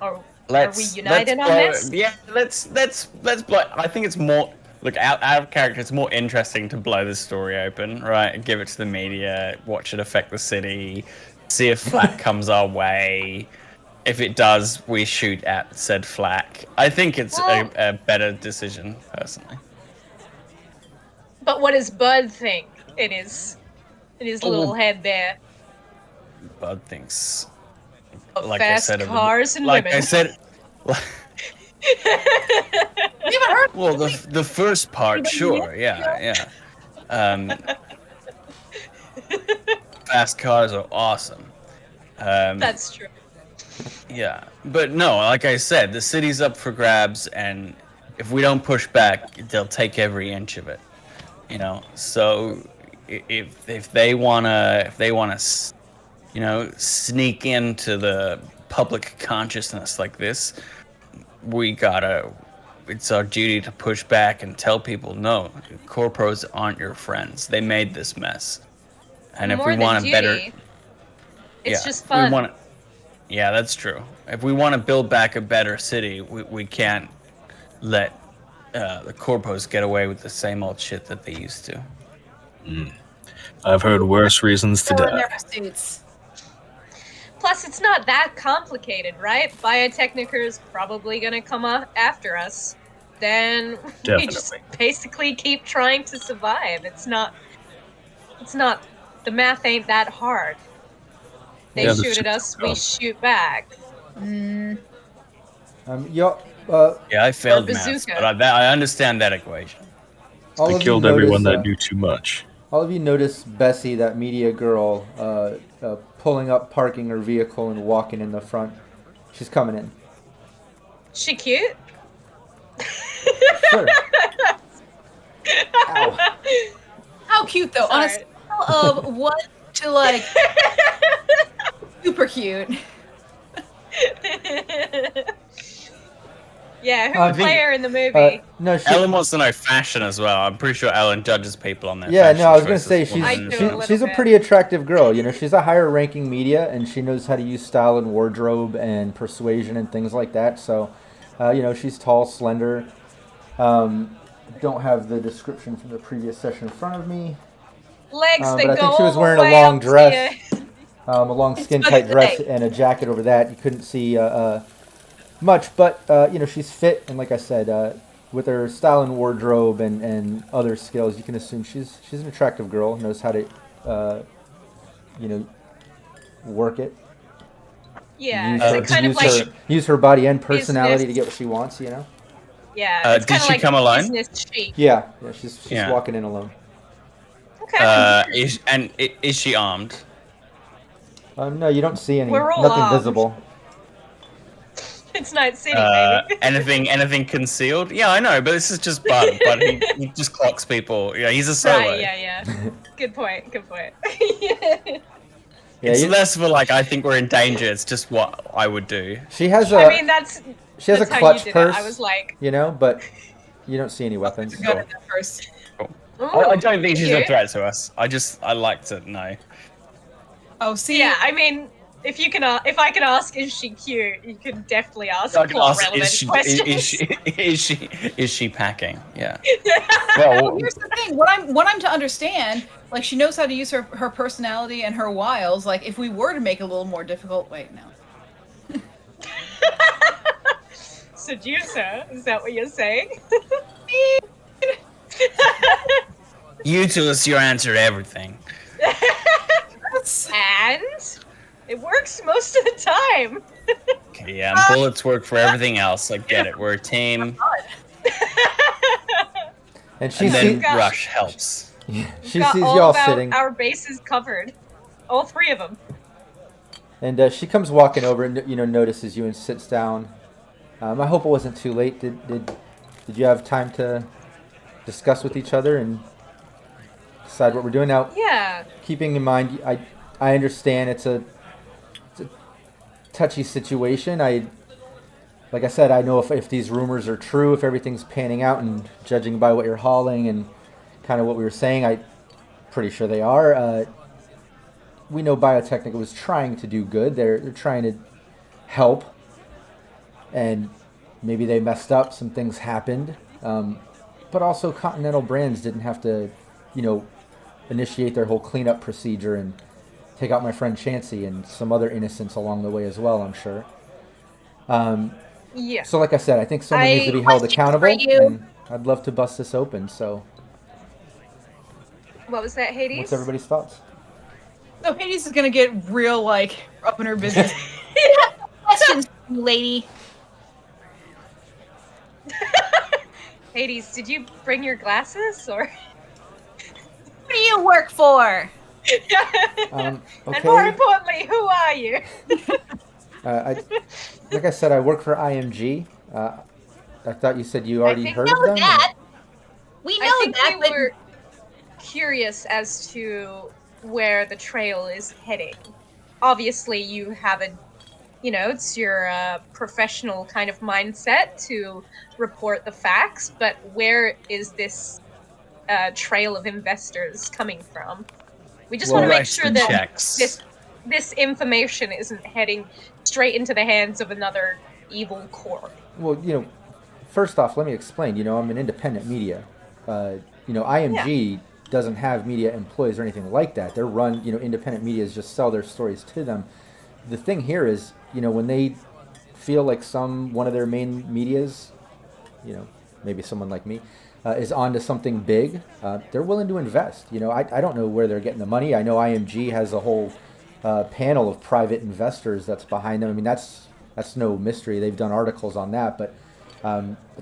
are we united on this? Yeah, let's blow. I think it's more. Look, out of character, it's more interesting to blow this story open, right? Give it to the media, watch it affect the city, see if flak comes our way. If it does, we shoot at said flak. I think it's a better decision, personally. But what does Bud think in his little head there? Bud thinks, Of like fast I said, cars and like women. I said. You haven't heard? Well, the first part, sure, yeah. Fast cars are awesome. That's true. Yeah, but no, like I said, the city's up for grabs, and if we don't push back, they'll take every inch of it. You know, so if they wanna sneak into the public consciousness like this, it's our duty to push back and tell people, no, corpos aren't your friends. They made this mess. And if More we than want a better... duty, it's just if we fun. yeah, that's true. If we want to build back a better city, we can't let the corpos get away with the same old shit that they used to. I've heard worse reasons to They're in die. their pursuits. Plus, it's not that complicated, right? Biotechniker's probably gonna come after us. Then we just Definitely. basically keep trying to survive. It's not. The math ain't that hard. They Yeah, that's shoot at true. us, we shoot back. Y'all, Yeah, I failed maths, bazooka. but I understand that equation. all I of you killed everyone notice, that knew too much. all of you notice Bessie, that media girl, pulling up, parking her vehicle, and walking in the front. She's coming in. She cute? Sure. Ow. How cute though. On a Sorry. scale of 1 to like super cute. Yeah, who I would think- play her in the movie? No, she. Ellen wants to know fashion as well. I'm pretty sure Ellen judges people on their Yeah, fashion no, I was gonna choices say more she's I than do she, a yourself. little she's a bit. pretty attractive girl. You know, she's a higher ranking media, and she knows how to use style and wardrobe and persuasion and things like that. So, you know, she's tall, slender. Don't have the description from the previous session in front of me. Legs but that I go think she was all the wearing a way long up to dress. your- A long It's skin Mother's tight dress Day. and a jacket over that. You couldn't see much, but you know, she's fit, and like I said, with her style and wardrobe and other skills, you can assume she's an attractive girl. Knows how to work it. Yeah, use it's her, kind of use like her, use her body and personality to business. get what she wants. You know. yeah. It's did kind of she like come alone? business chic. Yeah, she's Yeah. walking in alone. Okay. Is she armed? No, you don't see any. We're all Nothing armed. visible. It's Night City, baby. Anything concealed? Yeah, I know, but this is just Bud. But he just clocks people. Yeah, he's a solo. Right, yeah. Good point. Yeah, It's less of a like, I think we're in danger. It's just what I would do. she has a I mean, that's she has a how you clutch did purse. it. I was like, You know, but you don't see any weapons. Go to that first. I don't think she's a cute. threat to us. I like to know. Oh, see, Yeah, I mean, if I can ask, is she cute? You can definitely ask I can plot ask, relevant questions. is she packing? Yeah. Well, Well, here's the thing. What I'm to understand, like she knows how to use her personality and her wiles. Like if we were to make it a little more difficult, wait, no. Seducer? Is that what you're saying? you tell us your answer to everything. And it works most of the time. Okay, yeah, and bullets work for everything else. I get it. We're a team, And she and then sees Gosh. Rush helps. She Got sees all y'all of sitting, our bases covered. All three of them. and she comes walking over and notices you and sits down. I hope it wasn't too late. Did you have time to discuss with each other and decide what we're doing now? Yeah. Keeping in mind, I understand it's a touchy situation. Like I said, I know if these rumors are true, if everything's panning out, and judging by what you're hauling and kind of what we were saying, I'm pretty sure they are. We know Biotechnica was trying to do good. They're trying to help, and maybe they messed up. Some things happened, but also Continental Brands didn't have to, initiate their whole cleanup procedure and take out my friend Chansey and some other innocents along the way as well. I'm sure. Yeah. So, like I said, I think someone needs to be held Question for accountable, you. and I'd love to bust this open. So, What was that, Hades? what's everybody's thoughts? So Hades is gonna get real up in her business. Questions, lady. Hades, did you bring your glasses or? What do you work for? And more Okay. importantly, who are you? Like I said, I work for IMG. I thought you said you already think heard know of them. that. We know I think that, we but were curious as to where the trail is heading. Obviously, you have it's your professional kind of mindset to report the facts, but where is this trail of investors coming from? We just Well, want to make Rice sure and that checks. this information isn't heading straight into the hands of another evil corp. Well, first off, let me explain. I'm an independent media. IMG doesn't have media employees or anything like that. They're run, independent medias just sell their stories to them. The thing here is, when they feel like one of their main medias, maybe someone like me, is onto something big, they're willing to invest. I don't know where they're getting the money. I know IMG has a whole panel of private investors that's behind them. I mean, that's no mystery. They've done articles on that, but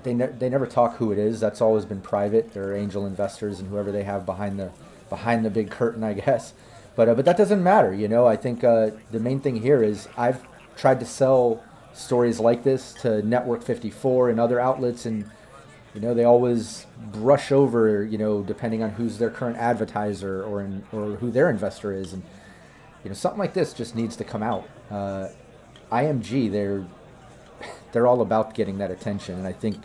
they never talk who it is. That's always been private. They're angel investors and whoever they have behind the big curtain, I guess. But that doesn't matter. I think the main thing here is I've tried to sell stories like this to Network 54 and other outlets, and they always brush over, depending on who's their current advertiser or who their investor is, and something like this just needs to come out. IMG, they're all about getting that attention, and I think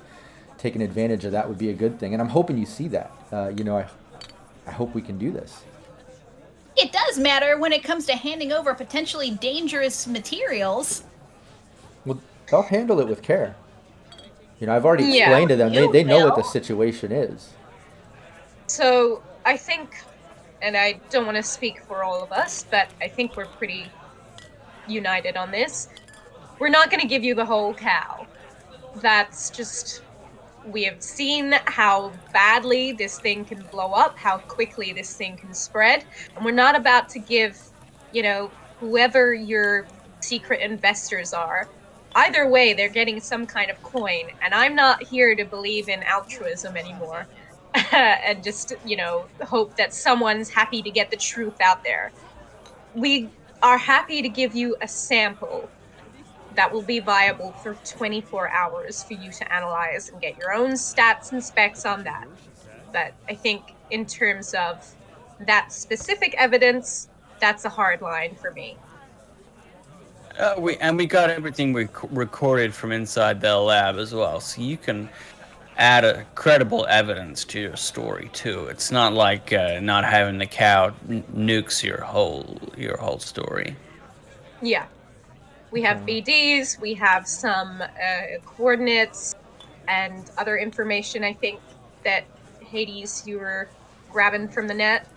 taking advantage of that would be a good thing. And I'm hoping you see that. I hope we can do this. it does matter when it comes to handing over potentially dangerous materials. Well, they'll handle it with care. I've already Yeah, explained to them. you They know what the will. situation is. So I think, and I don't want to speak for all of us, but I think we're pretty united on this. We're not going to give you the whole cow. That's just, we have seen how badly this thing can blow up, how quickly this thing can spread, and we're not about to give, whoever your secret investors are, either way, they're getting some kind of coin, and I'm not here to believe in altruism anymore. And just, hope that someone's happy to get the truth out there. We are happy to give you a sample that will be viable for 24 hours for you to analyze and get your own stats and specs on that. But I think in terms of that specific evidence, that's a hard line for me. We got everything recorded from inside the lab as well, so you can add a credible evidence to your story too. It's not like not having the cow nukes your whole story. Yeah. We have BDs, we have some coordinates and other information, I think, that Hades, you were grabbing from the net.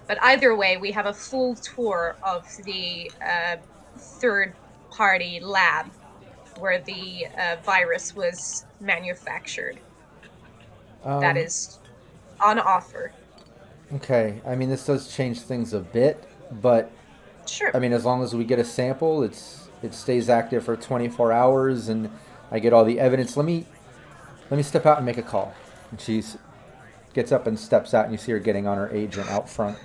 But either way, we have a full tour of the third-party lab where the virus was manufactured. That is on offer. Okay. I mean, this does change things a bit, but Sure. I mean, as long as we get a sample, it stays active for 24 hours, and I get all the evidence. Let me step out and make a call. And gets up and steps out, and you see her getting on her agent out front.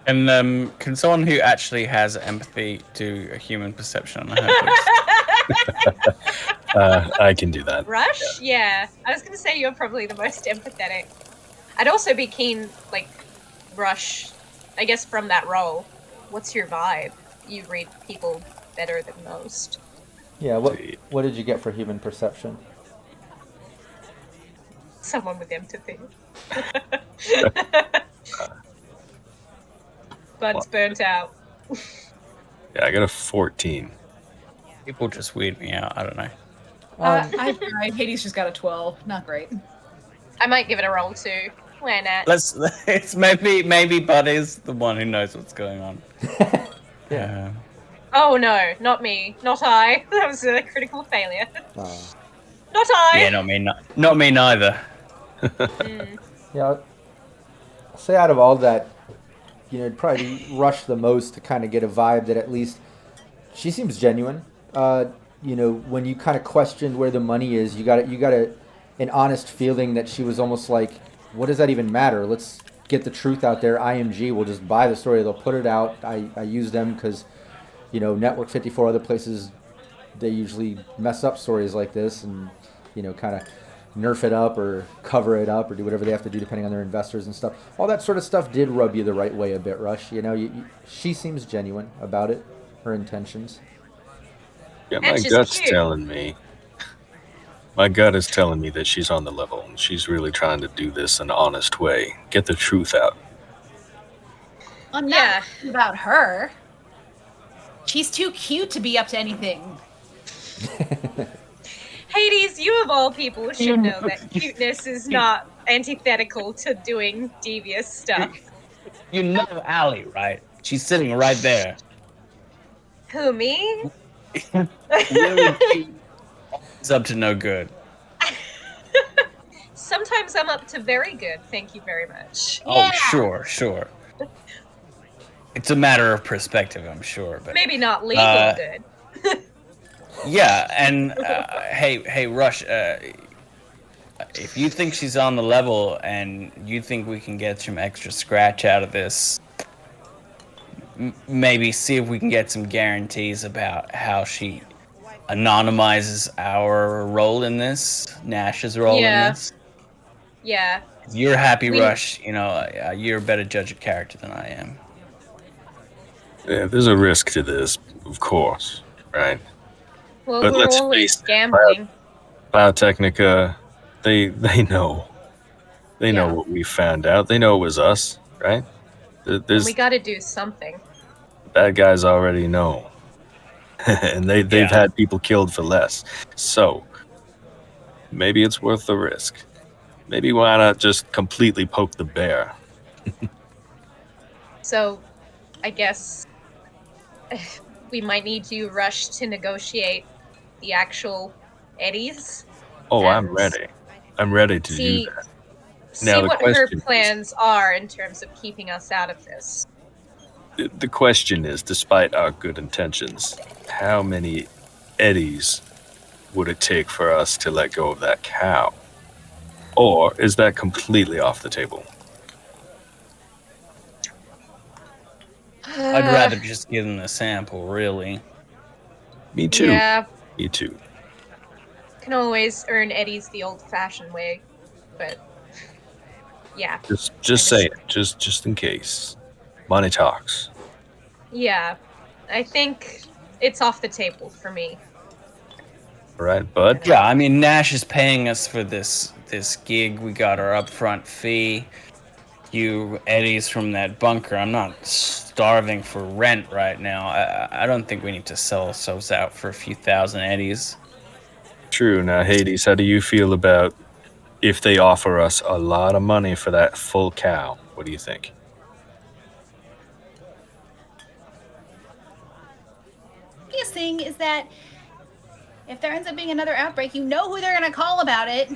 And can someone who actually has empathy do a human perception on her, please? I can do that. Rush? Yeah. I was gonna say you're probably the most empathetic. I'd also be keen, like, Rush, I guess from that role. What's your vibe? You read people better than most. Yeah, what did you get for human perception? Someone with empathy. Bud's burnt out. Yeah, I got a 14. People just weird me out. I don't know. I tried. Hades just got a 12. Not great. I might give it a roll too. Why not? It's maybe Bud is the one who knows what's going on. Yeah. Oh no, not me. Not I. That was a critical failure. Not I. Yeah, not me neither. Yeah, I'll say out of all that, it'd probably rush the most to kind of get a vibe that at least she seems genuine. When you kind of questioned where the money is, you got an honest feeling that she was almost like, what does that even matter? Let's get the truth out there. IMG will just buy the story. They'll put it out. I use them because, Network 54, other places, they usually mess up stories like this and, kind of nerf it up or cover it up or do whatever they have to do depending on their investors and stuff. All that sort of stuff did rub you the right way a bit, Rush. She seems genuine about it, her intentions. Yeah, And my she's gut's cute. telling me. My gut is telling me that she's on the level and she's really trying to do this an honest way. Get the truth out. Well, not Yeah. about her. She's too cute to be up to anything. Hades, you of all people should know that cuteness is not antithetical to doing devious stuff. You know Allie, right? She's sitting right there. Who, me? Really cute. It's up to no good. Sometimes I'm up to very good, thank you very much. Oh, sure. It's a matter of perspective, I'm sure. But Maybe not legal good. yeah, and hey, Rush. If you think she's on the level and you think we can get some extra scratch out of this, maybe see if we can get some guarantees about how she anonymizes our role in this, Nash's role in this. Yeah. If you're happy, Rush, you're a better judge of character than I am. Yeah, there's a risk to this, of course, right? Well, But we're let's always face it, gambling. Biotechnica, they know. They know Yeah. what we found out. They know it was us, right? There's We gotta do something. bad guys already know. And they've had people killed for less. So maybe it's worth the risk. Maybe why not just completely poke the bear? So, I guess we might need to rush to negotiate the actual eddies. Oh, I'm And ready. I'm ready to See, do that. see Now the what her question is- plans are in terms of keeping us out of this. The question is, despite our good intentions, how many eddies would it take for us to let go of that cow? Or is that completely off the table? I'd rather just give them a sample, really. Me too. Yeah, Me too. can always earn eddies the old-fashioned way, but yeah, Just say it, just in case. Money talks. yeah. I think it's off the table for me. All right, bud? Yeah, I mean, Nash is paying us for this gig. We got our upfront fee. You eddies from that bunker. I'm not starving for rent right now. I don't think we need to sell ourselves out for a few thousand eddies. True. Now, Hades, how do you feel about if they offer us a lot of money for that full cow? What do you think? Biggest thing is that if there ends up being another outbreak, you know who they're going to call about it.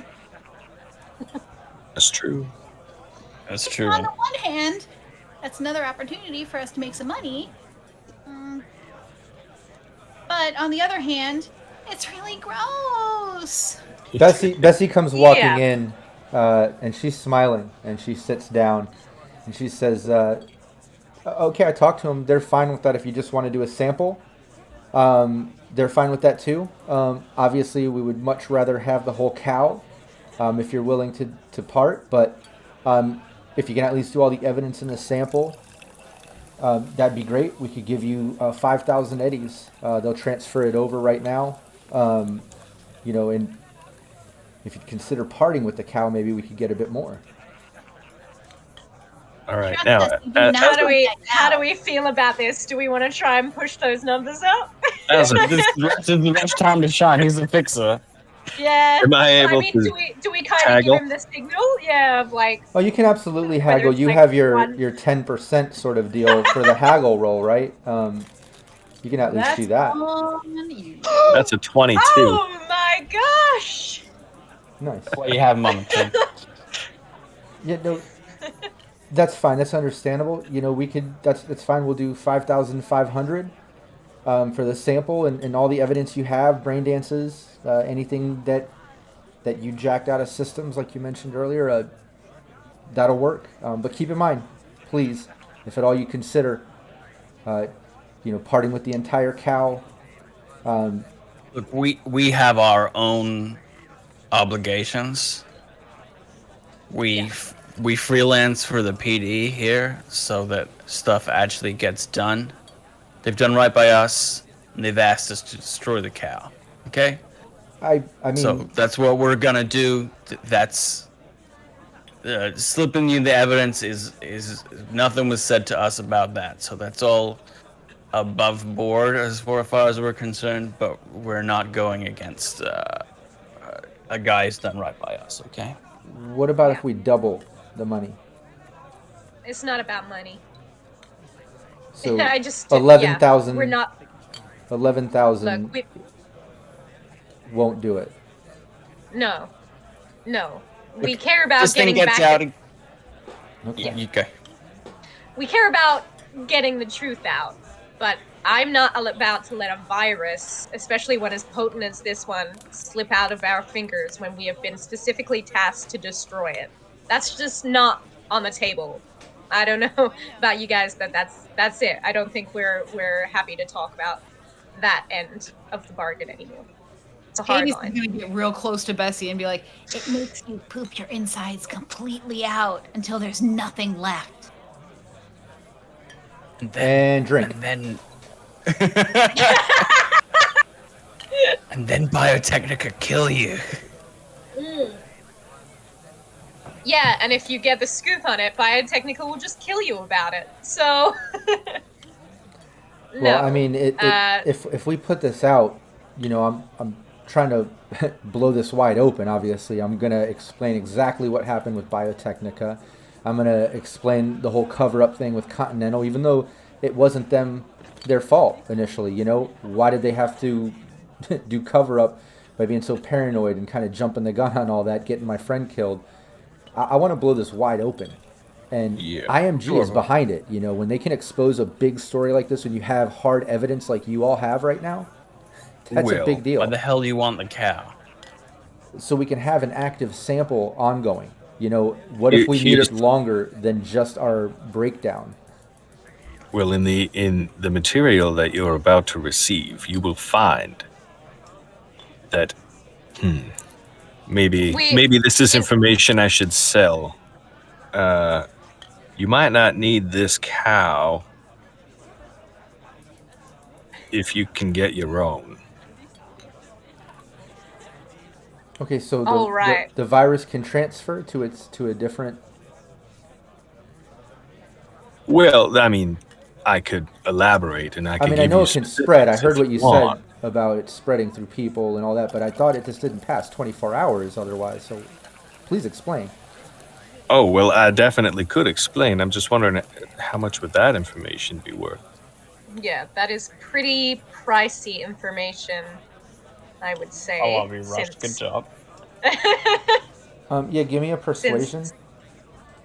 That's true. That's true. On the one hand, that's another opportunity for us to make some money. But on the other hand, it's really gross. Bessie comes walking Yeah. in, and she's smiling, and she sits down, and she says, "Okay, I talked to them. They're fine with that. If you just want to do a sample, they're fine with that too. Obviously, we would much rather have the whole cow, if you're willing to part. But if you can at least do all the evidence in the sample, that'd be great. We could give you 5,000 eddies. They'll transfer it over right now. And if you consider parting with the cow, maybe we could get a bit more." All right. Now, How do we feel about this? Do we want to try and push those numbers up? This is the best time to shine. He's the fixer. Yeah. Am I able mean, to do we kind of haggle? give him the signal? Yeah, of like. Oh, you can absolutely Whether haggle. it's You like have your one- 10% sort of deal for the haggle roll, right? You can at least do that. on you. That's a 22. Oh my gosh! Nice. What you have, Mama? Yeah, no, that's fine. That's understandable. We could. That's fine. We'll do 5,500 for the sample and all the evidence you have, brain dances, anything that you jacked out of systems, like you mentioned earlier. That'll work. But keep in mind, please, if at all you consider, parting with the entire cow. Look, we have our own obligations. We freelance for the PD here so that stuff actually gets done. They've done right by us, and they've asked us to destroy the cow. Okay? I mean, So that's what we're gonna do. That's slipping you the evidence is nothing was said to us about that. So that's all above board as far as we're concerned. But we're not going against a guy who's done right by us. Okay? what about if we double the money? It's not about money. So I just 11,000. We're not. 11,000 Look, won't do it. no. We care about This thing getting gets back. out. Okay. Okay. We care about getting the truth out, but I'm not about to let a virus, especially one as potent as this one, slip out of our fingers when we have been specifically tasked to destroy it. That's just not on the table. I don't know about you guys, but that's it. I don't think we're happy to talk about that end of the bargain anymore. It's a hard Hades is line. gonna get real close to Bessie and be like, It makes you poop your insides completely out until there's nothing left. And drink. And then. And then Biotechnica kill you. Yeah, and if you get the scoop on it, Biotechnica will just kill you about it. So. No. Well, I mean, if we put this out, I'm trying to blow this wide open. Obviously, I'm gonna explain exactly what happened with Biotechnica. I'm gonna explain the whole cover-up thing with Continental, even though it wasn't their fault initially. Why did they have to do cover-up by being so paranoid and kind of jumping the gun on all that, getting my friend killed? I want to blow this wide open. And Yeah, IMG is sure. behind it. When they can expose a big story like this, when you have hard evidence like you all have right now, that's a Well, big deal. Why the hell do you want the cow? So we can have an active sample ongoing. What if we need it longer than just our breakdown? Well, in the material that you're about to receive, you will find that maybe this is information I should sell. You might not need this cow if you can get your own. Okay, so All right. the virus can transfer to a different. Well, I mean, I could elaborate, and I could. I give know you it can spread. I heard specifics what if you want. said about it spreading through people and all that, but I thought it just didn't pass 24 hours otherwise. So please explain. Oh, well, I definitely could explain. I'm just wondering how much would that information be worth? Yeah, that is pretty pricey information, I would say. I love you, Rush. Good job. Yeah, give me a persuasion. Since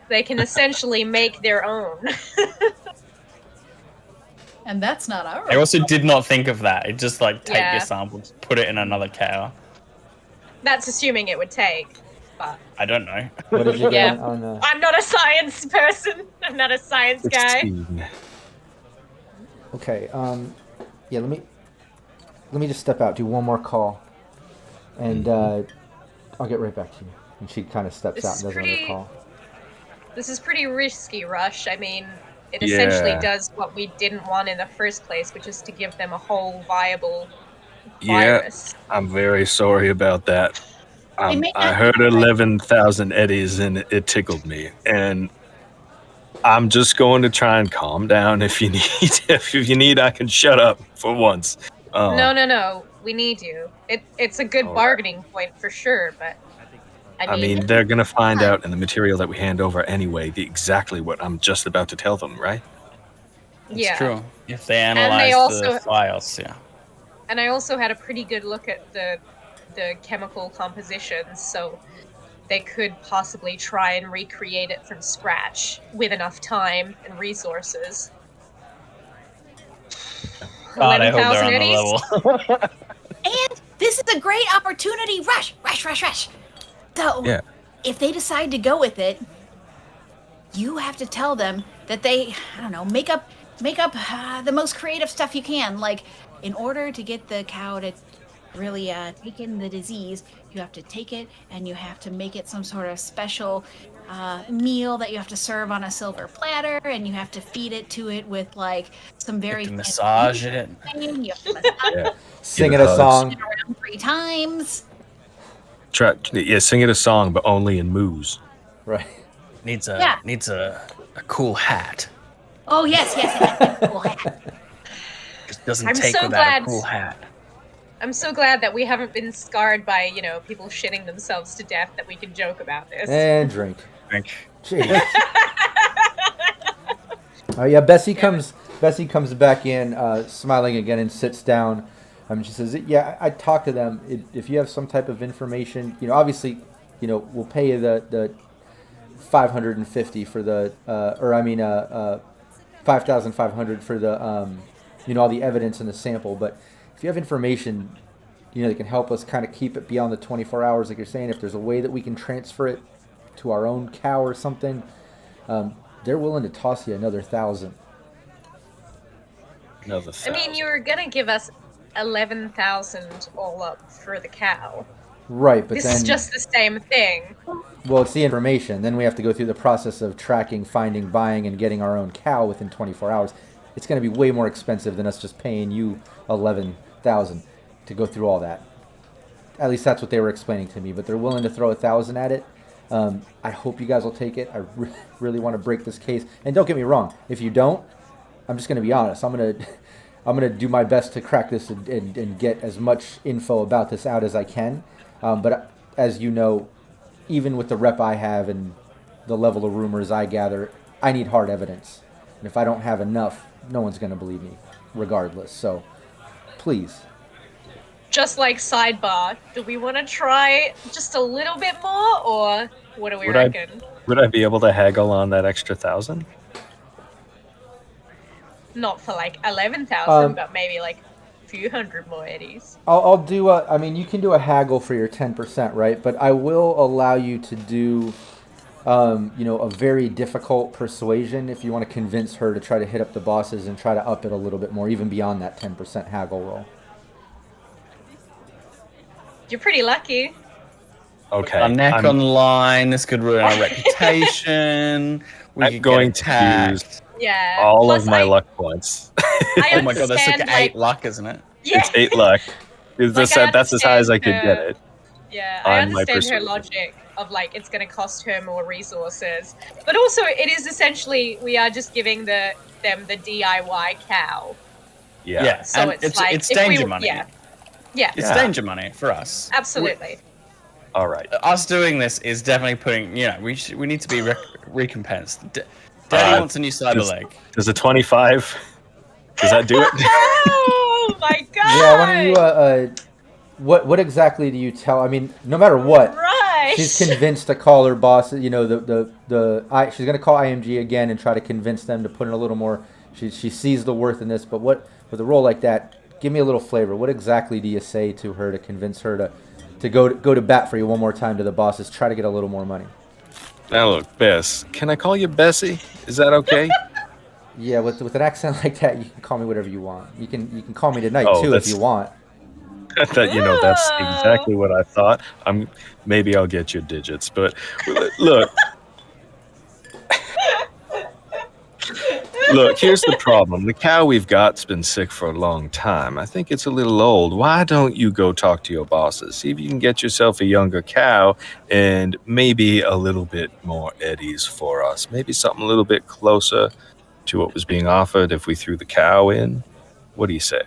they can essentially make their own. and that's not our. I also did not think of that. It just take Yeah. your samples, put it in another cow. That's assuming it would take. but I don't know. What did you Yeah. get on? I'm not a science person. I'm not a science guy. 16. Okay. Yeah. Let me just step out. Do one more call, and I'll get right back to you. And she kind of steps This out is and does another pretty- call. This is pretty risky, Rush. I mean, it essentially Yeah. does what we didn't want in the first place, which is to give them a whole viable Yeah, virus. I'm very sorry about that. They may I not heard be right. 11,000 eddies and it tickled me. And I'm just going to try and calm down. If you need, if you need, I can shut up for once. No. We need you. It's a good All right. bargaining point for sure, but I mean, they're gonna find out in the material that we hand over anyway exactly what I'm just about to tell them, right? It's yeah. true. If they they analyze also- the files, yeah. And I also had a pretty good look at the chemical compositions, so they could possibly try and recreate it from scratch with enough time and resources. God, I hope 11,000 they're on eddies? the level. And this is a great opportunity. Rush. So, Yeah. if they decide to go with it, you have to tell them that they, I don't know, make up the most creative stuff you can. Like, in order to get the cow to really take in the disease, you have to take it and you have to make it some sort of special meal that you have to serve on a silver platter, and you have to feed it to it with like some very To fancy massage it. thing. You have to massage Yeah. Sing Give it it a hugs. song. it around 3 times. Sing it a song, but only in moos. Right. Needs Yeah. a cool hat. Oh yes. Cool hat. Just doesn't I'm take so without glad- a cool hat. I'm so glad that we haven't been scarred by, people shitting themselves to death, that we can joke about this. And drink. Drink. Jeez. Oh yeah, Bessie comes back in, smiling again, and sits down. She says, "Yeah, I talked to them. If you have some type of information, obviously, we'll pay you the 550 for the, 5,500 for the, all the evidence and the sample. But if you have information, that can help us kind of keep it beyond the 24 hours, like you're saying, if there's a way that we can transfer it to our own cow or something, they're willing to toss you another 1,000." Another I mean, 1,000. you were gonna give us 11,000 all up for the cow. Right, but This then is just the same thing. well, it's the information. Then we have to go through the process of tracking, finding, buying, and getting our own cow within 24 hours. It's going to be way more expensive than us just paying you 11,000 to go through all that. At least that's what they were explaining to me. But they're willing to throw 1,000 at it. I hope you guys will take it. I really want to break this case. And don't get me wrong. If you don't, I'm just going to be honest. I'm gonna do my best to crack this and get as much info about this out as I can. But as you know, even with the rep I have and the level of rumors I gather, I need hard evidence. And if I don't have enough, no one's going to believe me, regardless. So, please. Just like sidebar, do we want to try just a little bit more, or what do we Would I- reckon? Would I be able to haggle on that extra 1,000? Not for like 11,000, Um, but maybe like a few hundred more eddies. I'll do you can do a haggle for your 10%, right? But I will allow you to do, a very difficult persuasion if you want to convince her to try to hit up the bosses and try to up it a little bit more, even beyond that 10% haggle roll. You're pretty lucky. Okay. Our neck I'm, on the line. This could ruin our reputation. I'm could going get to attacked. use Yeah. all Plus, of my I, luck points. I Oh my god, that's like understand, 8 luck, isn't it? Yeah, It's 8 luck. That's as high as I could get it. yeah. I on my understand her persuasion. logic of like it's going to cost her more resources, but also it is essentially we are just giving them the DIY cow. Yeah. So and it's like it's if we- danger money. Yeah. Yeah, It's Yeah. danger money for us. absolutely. All right. Us doing this is definitely putting. We need to be recompensed. Daddy wants a new cyber does- leg. Does a 25? Does that do it? Oh my god! Yeah, why don't you, what exactly do you tell? I mean, no matter what, Right. she's convinced to call her boss. She's going to call IMG again and try to convince them to put in a little more. She sees the worth in this, but with a role like that, give me a little flavor. What exactly do you say to her to convince her to to go to bat for you one more time to the bosses. Try to get a little more money. Now look, Bess. Can I call you Bessie? Is that okay? Yeah, with an accent like that, you can call me whatever you want. You can call me tonight Oh, too if that's- you want. That's exactly what I thought. Maybe I'll get your digits, but look. Look, here's the problem. The cow we've got's been sick for a long time. I think it's a little old. Why don't you go talk to your bosses? See if you can get yourself a younger cow and maybe a little bit more eddies for us. Maybe something a little bit closer to what was being offered if we threw the cow in. What do you say?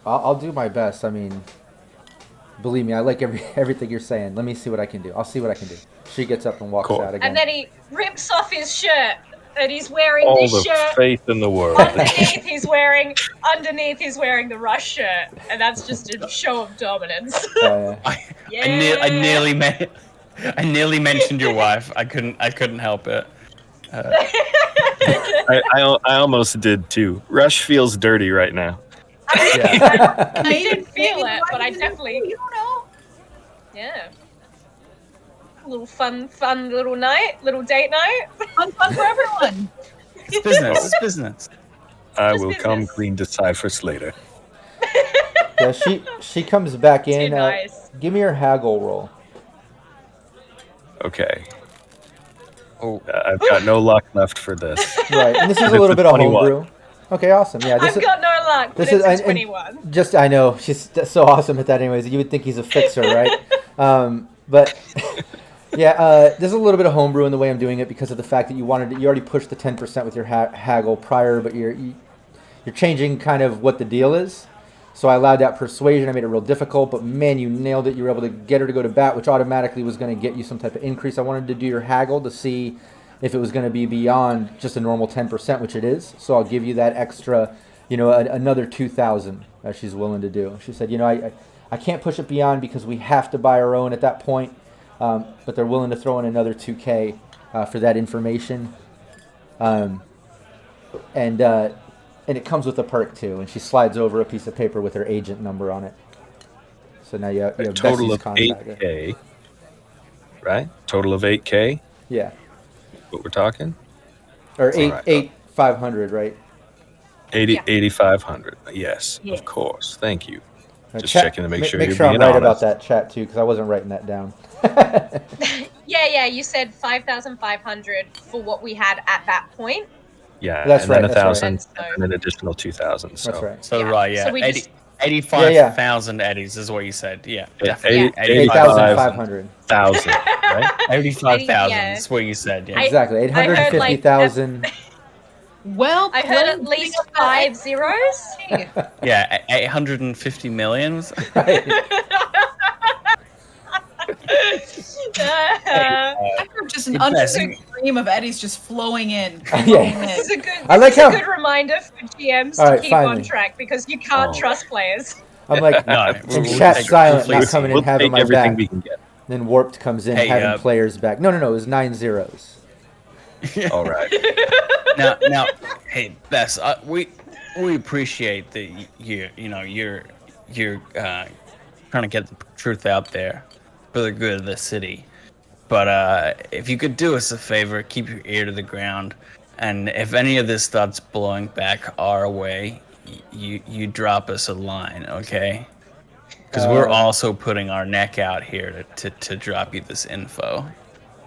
I'll do my best. I mean, believe me, I like everything you're saying. Let me see what I can do. I'll see what I can do. She gets up and walks Cool. out again. And then he rips off his shirt, and he's wearing All this the shirt. faith in the world. Underneath, he's wearing the Rush shirt, and that's just a show of dominance. Yeah. I nearly mentioned your wife. I couldn't help it. I almost did too. Rush feels dirty right now. Yeah. I didn't feel it, but I You definitely, don't know. yeah. A little fun little night, little date night. Fun for everyone. It's business. It's business. I Just will come business. clean to Cyphers later. Yeah, she comes back in. Too nice. Give me your haggle roll. Okay. Oh, I've got no luck left for this. Right, and this is It's a little a bit of 21. homebrew. Okay, awesome. Yeah, this I've is got no luck, but this it's is- a and- 21. just I know she's so awesome at that. Anyways, you would think he's a fixer, right? But yeah, there's a little bit of homebrew in the way I'm doing it because of the fact that you already pushed the 10% with your haggle prior, but you're changing kind of what the deal is. So I allowed that persuasion. I made it real difficult, but man, you nailed it. You were able to get her to go to bat, which automatically was going to get you some type of increase. I wanted to do your haggle to see if it was going to be beyond just a normal 10%, which it is. So I'll give you that extra, another 2,000 that she's willing to do. She said, I can't push it beyond because we have to buy our own at that point, but they're willing to throw in another 2K for that information. And it comes with a perk too. And she slides over a piece of paper with her agent number on it. So now you have A total Bessie's of contact. 8K. Right? Total of 8K? Yeah, What we're talking? or All right. 8,500, right? 8,500. Yes, Yes. of course. Thank you. Just Chat- checking to make ma- sure Make you're sure I'm being right honest. about that chat too, because I wasn't writing that down. Yeah, you said 5,500 for what we had at that point. Yeah, That's and right, then that's right. 1,000 And so- and an additional 2,000. So. That's right. so Yeah, right, yeah. so we just- 85,000 eddies is what you said. Yeah, Yeah, definitely. 8,500. 8,500, right? 85,000 Yeah. is what you said. Yeah. Exactly. I heard, like, 850,000. Well, I heard at least 5 zeros. Yeah, 850 million. Right. I heard just an Yes. unrestricted stream of eddies just flowing in. Yeah. This is a good. I like this is how- a good reminder for GMs All to right, keep on finally. track because you can't Oh. trust players. I'm like, No, and we'll chat's take- silent, we'll not take- coming in, We'll having take my everything back. we can get. Then Warped comes in, Hey, having players back. No, it was 9 zeros. All right. now, hey, Bess, we appreciate that you're trying to get the truth out there for the good of the city. But if you could do us a favor, keep your ear to the ground, and if any of this starts blowing back our way, you drop us a line, okay? Because we're also putting our neck out here to drop you this info.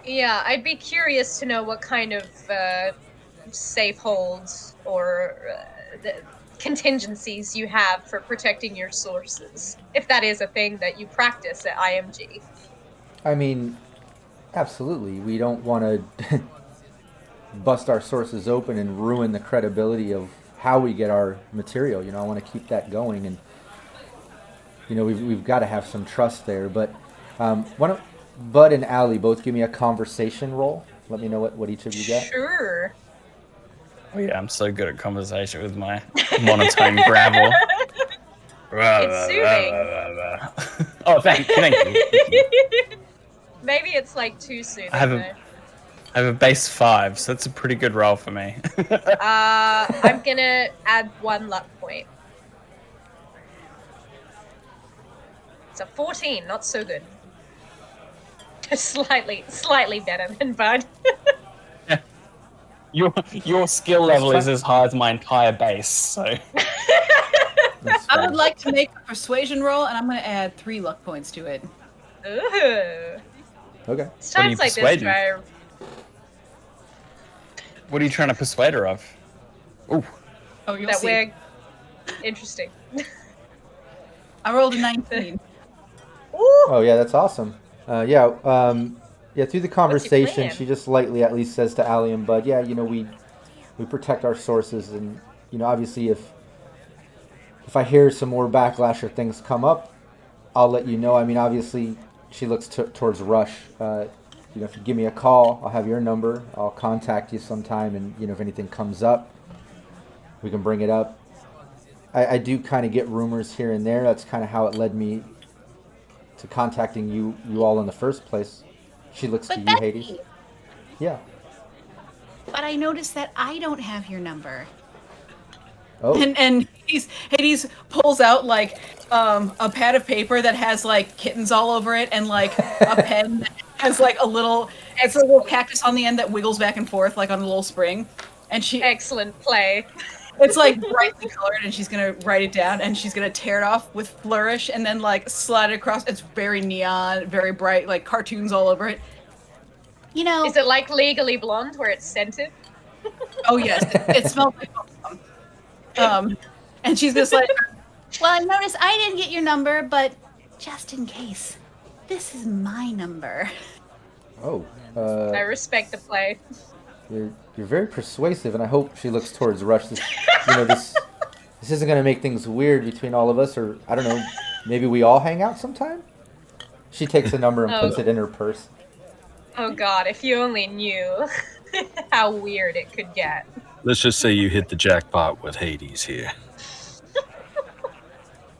Yeah, I'd be curious to know what kind of safe holds or the contingencies you have for protecting your sources, if that is a thing that you practice at IMG. I mean, absolutely. We don't want to bust our sources open and ruin the credibility of how we get our material. I want to keep that going, and we've got to have some trust there. But why don't Bud and Allie both give me a conversation roll? Let me know what each of you got. Sure. Oh yeah, I'm so good at conversation with my monotone gravel. It's soothing. Oh, thank you. Maybe it's like too soon. I have a base 5, so that's a pretty good roll for me. I'm gonna add 1 luck point. It's a 14, not so good. Slightly better than Bud. Your skill level is as high as my entire base, so. That's I would fine. like to make a persuasion roll, and I'm going to add 3 luck points to it. Ooh. Okay. It's What are you times like this persuading? where What are you trying to persuade her of? Ooh. Oh, you'll that see. we're interesting. I rolled a 19. Ooh. Oh yeah, that's awesome. Yeah, through the conversation, plan? she just lightly at least says to Allie and Bud, yeah, we protect our sources, and obviously if I hear some more backlash or things come up, I'll let you know. I mean, obviously, she looks towards Rush. If you give me a call, I'll have your number. I'll contact you sometime, and if anything comes up, we can bring it up. I do kind of get rumors here and there. That's kind of how it led me to contacting you all in the first place. She looks to But you, Hades. Becky, Yeah. but I noticed that I don't have your number. Oh. And Hades pulls out like a pad of paper that has like kittens all over it, and like a pen that has like a little cactus on the end that wiggles back and forth like on a little spring. And Excellent play. it's like brightly colored, and she's gonna write it down, and she's gonna tear it off with flourish, and then like slide it across. It's very neon, very bright, like cartoons all over it. You know, Is it like Legally Blonde where it's scented? Oh yes, it smells like bubblegum. And she's just like, well, I noticed I didn't get your number, but just in case, this is my number. Oh. I respect the play. You're very persuasive, and I hope she looks towards Rush. This isn't going to make things weird between all of us, or I don't know, maybe we all hang out sometime? She takes a number and puts it in her purse. Oh god, if you only knew how weird it could get. Let's just say you hit the jackpot with Hades here.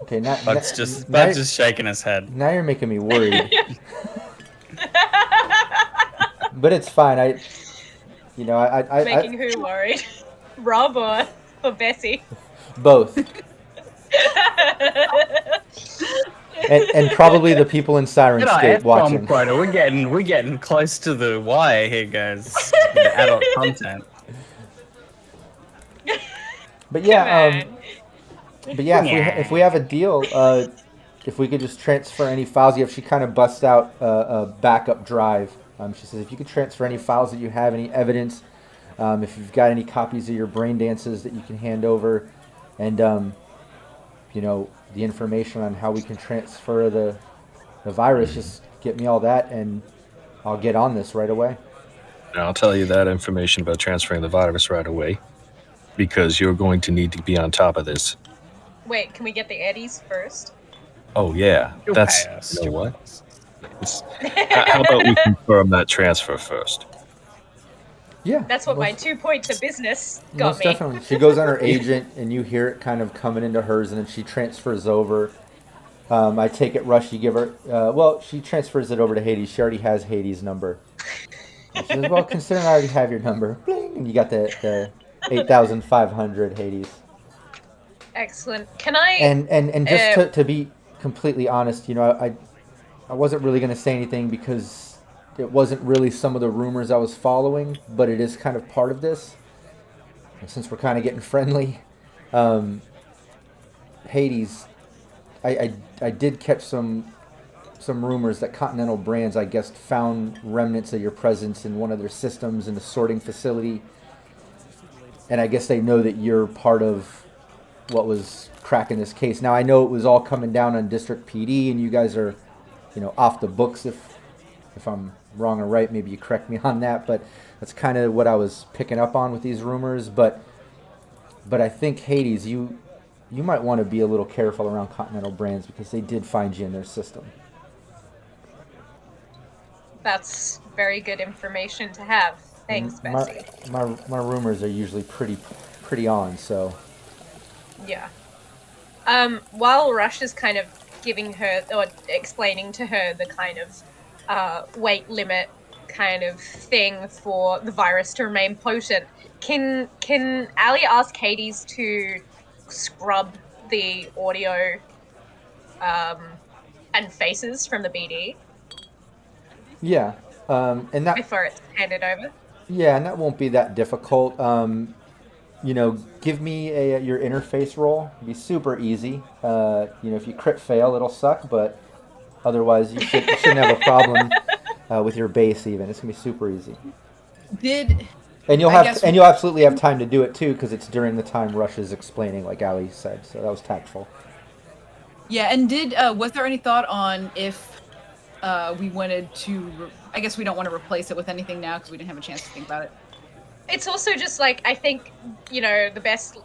Okay, now Bud's just shaking his head. now you're making me worried. But it's fine. I Making who worried? Rob or Bessie? both, and probably the people in Sirenscape watching. Quota. We're getting close to the wire here, guys. The adult content. But yeah, Come if we have a deal, if we could just transfer any files. If she kind of busts out a backup drive, she says if you could transfer any files that you have, any evidence, if you've got any copies of your brain dances that you can hand over, and the information on how we can transfer the virus, just get me all that, and I'll get on this right away. And I'll tell you that information about transferring the virus right away, because you're going to need to be on top of this. Wait, can we get the Eddies first? Oh yeah, You'll that's pay us. you know what? How about we confirm that transfer first? Yeah, That's what my 2 points of business got most me. definitely. She goes on her agent, and you hear it kind of coming into hers, and then she transfers over. I take it, Rush, you give her... she transfers it over to Hades. She already has Hades' number. And she says, well, considering I already have your number, bling, and you got the 8,500 Hades. Excellent. Can I? And just to be completely honest, I wasn't really going to say anything because it wasn't really some of the rumors I was following, but it is kind of part of this. And since we're kind of getting friendly, Hades, I did catch some rumors that Continental Brands, I guess, found remnants of your presence in one of their systems in the sorting facility. And I guess they know that you're part of what was cracking this case. Now, I know it was all coming down on District PD, and you guys are, off the books. If I'm wrong or right, maybe you correct me on that. But that's kind of what I was picking up on with these rumors. But I think, Hades, you might want to be a little careful around Continental Brands because they did find you in their system. That's very good information to have. Thanks, Bessie. My rumors are usually pretty on, so. Yeah. While Rush is kind of giving her or explaining to her the kind of weight limit kind of thing for the virus to remain potent, can Ali ask Hades to scrub the audio and faces from the BD Yeah. And that before it's handed over. Yeah, and that won't be that difficult. Give me your interface roll. It'll be super easy. If you crit fail, it'll suck, but otherwise you shouldn't have a problem with your base. Even it's gonna be super easy. And you'll you'll absolutely have time to do it too, because it's during the time Rush is explaining, like Ali said. So that was tactful. Yeah, and was there any thought on if we wanted to? I guess we don't want to replace it with anything now because we didn't have a chance to think about it. It's also just like, I think, the best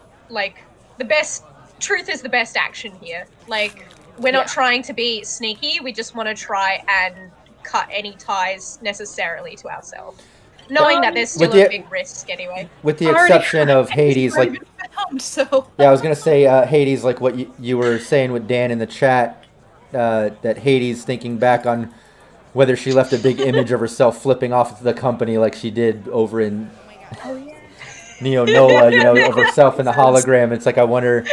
truth is the best action here. Like, we're not trying to be sneaky. We just want to try and cut any ties necessarily to ourselves, knowing that there's still a big risk anyway. With the exception of Hades, like, yeah, I was gonna say Hades, like what you were saying with Dan in the chat, that Hades, thinking back on whether she left a big image of herself flipping off the company like she did over in Neo Nola, of herself in the hologram. It's like, I wonder.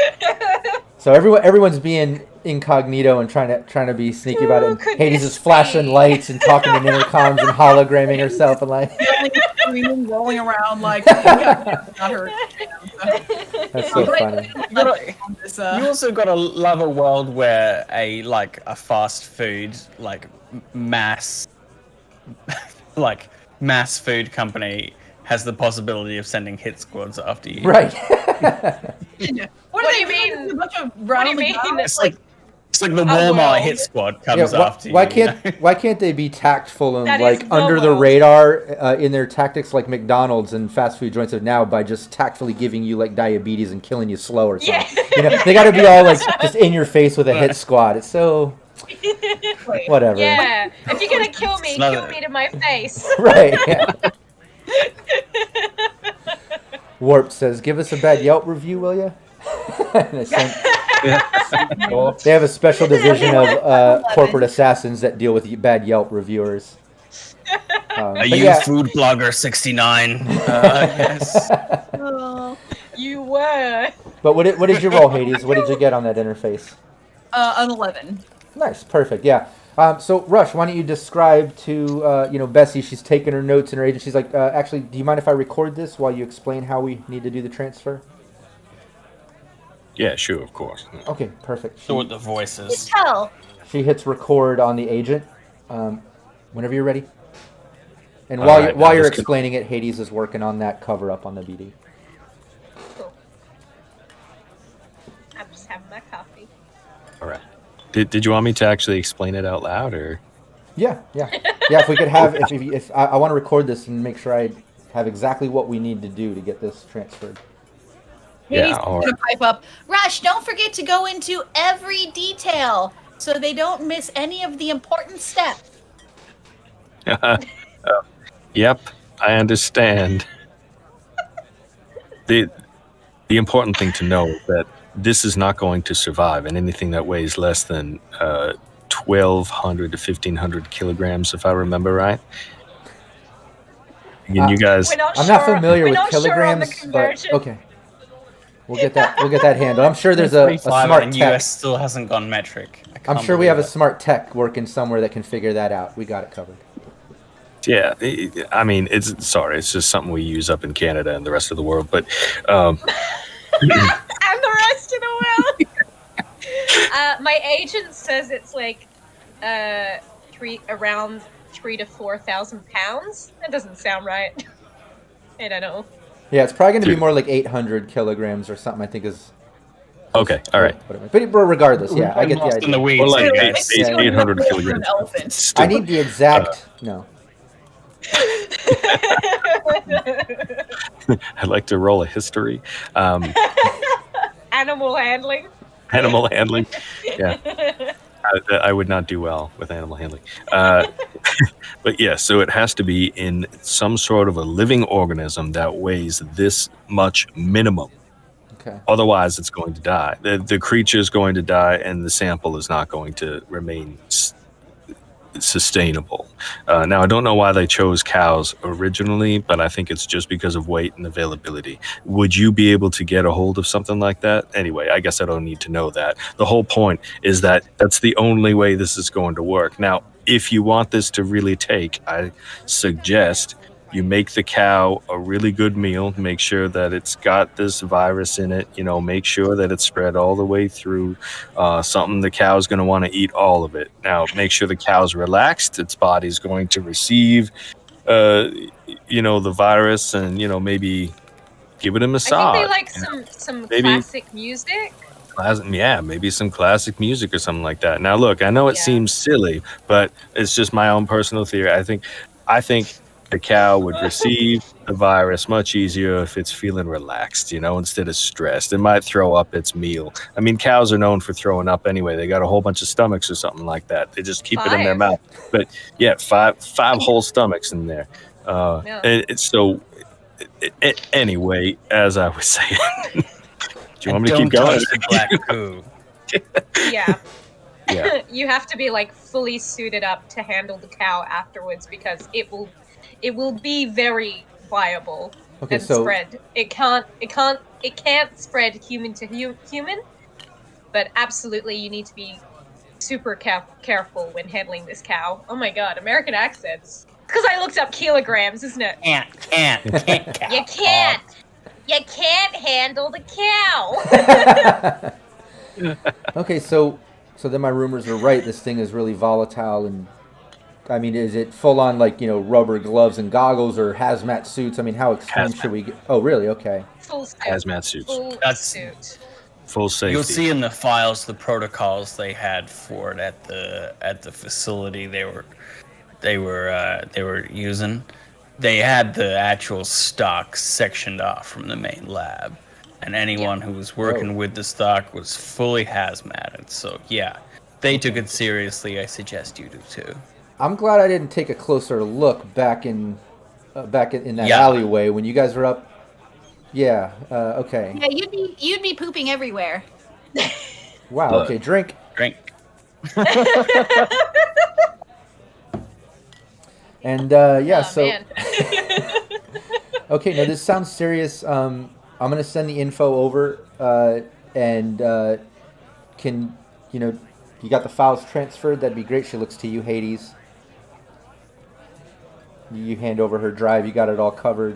So everyone's being incognito and trying to be sneaky about it. And Hades is flashing lights and talking in intercoms and hologramming herself and like rolling around like not her. That's so funny. You also gotta love a world where a fast food mass food company has the possibility of sending hit squads after you. Right. What do you mean? What do you mean? It's like the Walmart hit squad comes after you. Why can't they be tactful and That under the radar in their tactics like McDonald's and fast food joints of now, by just tactfully giving you diabetes and killing you slow or something? Yeah. They got to be all just in your face with a hit squad. It's so whatever. Yeah. If you're gonna kill me to my face. Right. Yeah. Warp says, "Give us a bad Yelp review, will you?" They have a special division of corporate assassins that deal with bad Yelp reviewers. Are you food blogger 69? Yes. You were. But what did you roll, Hades? What did you get on that interface? An 11. Nice, perfect. Yeah. So Rush, why don't you describe to Bessie? She's taking her notes in her agent. She's like, actually, do you mind if I record this while you explain how we need to do the transfer? Yeah, sure, of course. Okay, perfect. So with the voices. She hits record on the agent. Whenever you're ready. And while you're explaining it, Hades is working on that cover up on the BD. Cool. I'm just having my coffee. All right. Did you want me to actually explain it out loud, or? Yeah. If we could have, if I want to record this and make sure I have exactly what we need to do to get this transferred. Hades is gonna pipe up. Rush, don't forget to go into every detail so they don't miss any of the important steps. Yep, I understand. The important thing to know is that this is not going to survive, and anything that weighs less than 1,200 to 1,500 kilograms, if I remember right. Again, you guys. I'm not familiar with kilograms, but okay. We'll get that handled. I'm sure there's a smart and tech. US still hasn't gone metric. I'm sure we have a smart tech working somewhere that can figure that out. We got it covered. Yeah, I mean, it's just something we use up in Canada and the rest of the world, but And the rest of the world. My agent says it's like around 3,000 to 4,000 pounds. That doesn't sound right. I don't know. Yeah, it's probably going to be more like 800 kilograms or something, I think is... Okay, all right. But regardless, yeah, I get the idea. In the weeds, Or like I guess. 800 kilograms. I need the exact... No. I'd like to roll a history. Animal handling. Animal handling. Yeah. I would not do well with animal handling. But yeah, so it has to be in some sort of a living organism that weighs this much minimum. Okay. Otherwise, it's going to die. The creature is going to die, and the sample is not going to remain sustainable. Now, I don't know why they chose cows originally, but I think it's just because of weight and availability. Would you be able to get a hold of something like that? Anyway, I guess I don't need to know that. The whole point is that that's the only way this is going to work. Now, if you want this to really take, I suggest you make the cow a really good meal. Make sure that it's got this virus in it. Make sure that it's spread all the way through. Something the cow's going to want to eat all of it. Now, make sure the cow's relaxed. Its body's going to receive, the virus, and maybe give it a massage. I think they like some Maybe- classic music. Maybe some classic music or something like that. Now, look, I know it seems silly, but it's just my own personal theory. I think the cow would receive the virus much easier if it's feeling relaxed, instead of stressed. It might throw up its meal. I mean, cows are known for throwing up anyway. They got a whole bunch of stomachs or something like that. They just keep it in their 5. mouth. But yeah, five whole stomachs in there. Yeah. And it's so. Anyway, as I was saying, do you want me to keep Don't going? touch the black poo. Yeah. Yeah. You have to be like fully suited up to handle the cow afterwards because it will be very viable Okay, and so spread. It can't spread human to human, but absolutely you need to be super careful when handling this cow. Oh my god, American accents. Because I looked up kilograms, isn't it? Can't cow. You can't handle the cow. okay, so then my rumors are right. This thing is really volatile, and I mean, is it full on like rubber gloves and goggles or hazmat suits? I mean, how extreme Hazmat. should we get? Oh, really? Okay. Full suit. Hazmat suits. Full That's- suit. Full safety. You'll see in the files the protocols they had for it at the facility they were using. They had the actual stock sectioned off from the main lab, and anyone who was working with the stock was fully hazmated. So yeah, they took it seriously. I suggest you do too. I'm glad I didn't take a closer look back in that Yeah. alleyway when you guys were up. Yeah. Okay. Yeah, you'd be pooping everywhere. Wow. Look. Okay. Drink. Drink. And yeah. Oh, So. man. Okay. Now this sounds serious. I'm gonna send the info over. And can you got the files transferred? That'd be great. She looks to you, Hades. You hand over her drive. You got it all covered.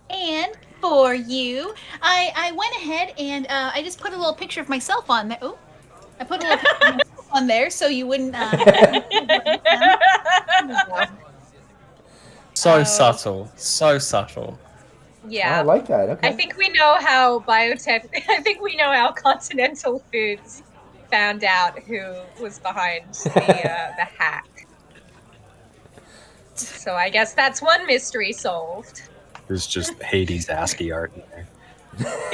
And for you, I went ahead and I just put a little picture of myself on there. Oh, I put a little picture of myself on there so you wouldn't. So Oh. subtle. So subtle. Yeah. I like that. Okay. I think we know how biotech. I think we know how Continental Foods found out who was behind the hack. So I guess that's one mystery solved. There's just Hades ASCII art in there.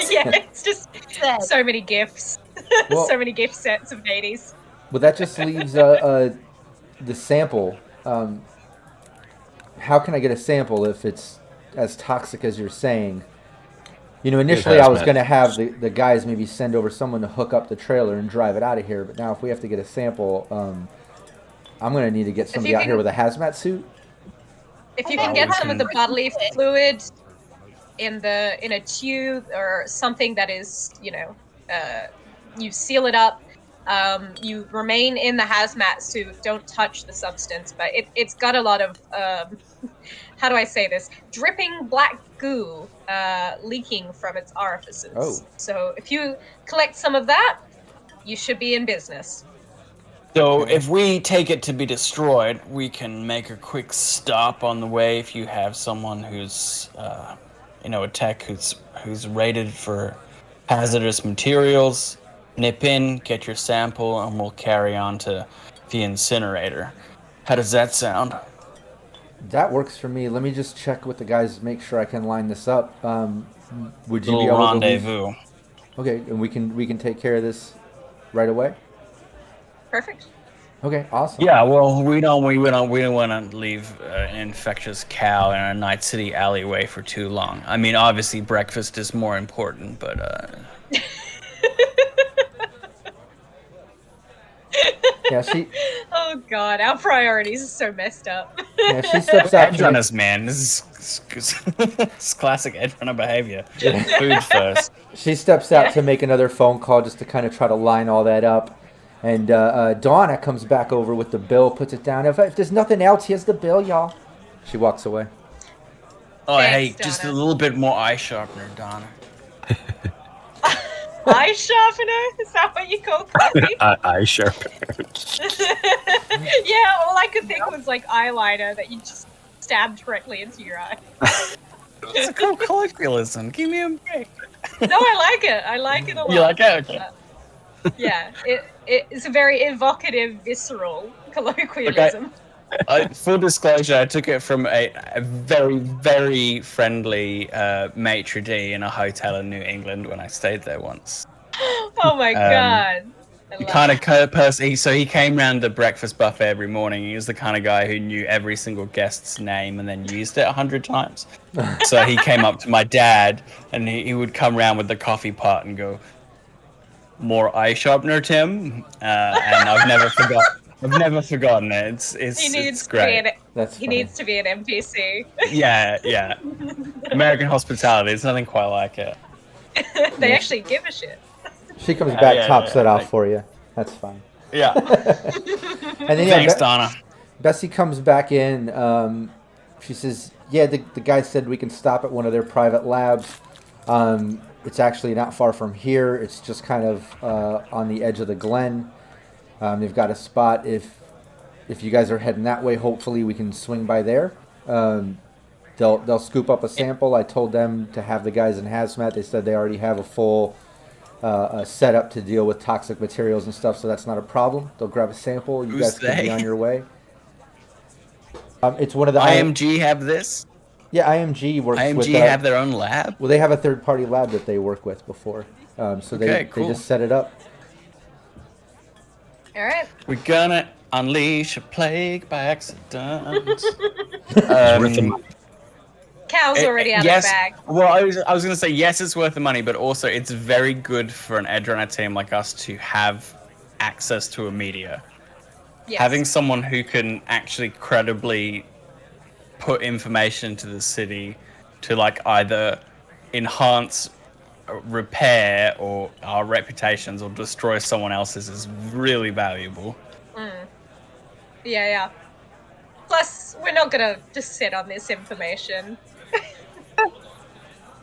Yeah, it's just Said. so many gifts, Well- so many gift sets of Hades. Well, that just leaves the sample. How can I get a sample if it's as toxic as you're saying? Initially I was hazmat. going to have the guys maybe send over someone to hook up the trailer and drive it out of here. But now if we have to get a sample, I'm going to need to get somebody you out can- here with a hazmat suit. If you Oh, can get we some of can- the bodily fluid in a tube or something that is, you seal it up. You remain in the hazmat suit. Don't touch the substance, but it's got a lot of how do I say this? Dripping black goo leaking from its orifices. Oh. So if you collect some of that, you should be in business. So if we take it to be destroyed, we can make a quick stop on the way if you have someone who's, a tech who's rated for hazardous materials. Nip in, get your sample, and we'll carry on to the incinerator. How does that sound? That works for me. Let me just check with the guys, make sure I can line this up. Would you Little be able rendezvous. to? Okay, and we can take care of this right away. Perfect. Okay, awesome. Yeah, well, we don't want to leave an infectious cow in a Night City alleyway for too long. I mean, obviously breakfast is more important, but Yeah, she. Oh Oh god, our priorities are so messed up. Yeah, she steps out. Edge runners, man. This is classic edge runner behavior. Food first. She steps out to make another phone call just to kind of try to line all that up. And Donna comes back over with the bill, puts it down. If there's nothing else, here's the bill, y'all. She walks away. Oh, Thanks, hey, just a Donna. little bit more eye sharpener, Donna. Eye sharpener? Is that what you call coffee? Eye sharpener. Yeah, all I could think was like eyeliner that you just stabbed directly into your eye. It's a cool colloquialism. Give me a break. No, I like it. I like it a lot. You like it? Okay. Yeah, it's a very evocative, visceral colloquialism. Full disclosure, I took it from a very, very friendly maitre d' in a hotel in New England when I stayed there once. Oh my god. I The love kind it. of person, so he came round the breakfast buffet every morning. He was the kind of guy who knew every single guest's name and then used it 100 times. So he came up to my dad and he would come round with the coffee pot and go, "More eye sharpener, Tim," and I've never forgotten it. It's He needs it's to be great. an That's he funny. needs to be an NPC. Yeah. American hospitality. There's nothing quite like it. They actually give a shit. She comes back, yeah, tops yeah, it off like- for you. That's fine. Yeah. And then Thanks, Donna. Bessie comes back in. She says, "Yeah, the guy said we can stop at one of their private labs. It's actually not far from here. It's just kind of on the edge of the Glen. They've got a spot. If you guys are heading that way, hopefully we can swing by there. They'll scoop up a sample. I told them to have the guys in hazmat. They said they already have a full setup to deal with toxic materials and stuff, so that's not a problem. They'll grab a sample. You Who's guys can be they? on your way." It's one of the IMG have this? Yeah, IMG works with. IMG have their own lab? Well, they have a third-party lab that they work with before, so they cool. just set it up. Alright. We're gonna unleash a plague by accident. It's worth the money. Cal's already out yes. of the bag. Well, I was going to say, yes, it's worth the money, but also it's very good for an edge runner team like us to have access to a media. Yes. Having someone who can actually credibly put information to the city to like either enhance, repair, or our reputations or destroy someone else's is really valuable. Yeah. Plus, we're not gonna just sit on this information.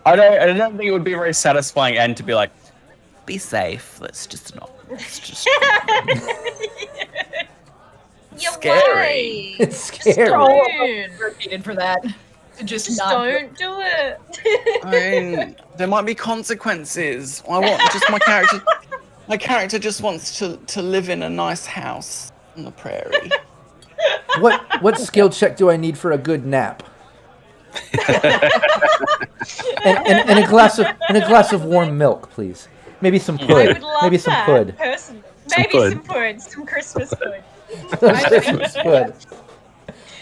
I don't think it would be a very satisfying end to be like, be safe. Let's just not. Let's just. You're Scary. right. It's Just scary. don't. Repeated for that. To just Just not. don't do it. I mean, there might be consequences. I want just my character. My character just wants to live in a nice house on the prairie. What skill check do I need for a good nap? and a glass of warm milk, please. Maybe some I pud. would love Maybe some that, pud. personally. Some Maybe pud. some pud, some Christmas pud. Christmas pud.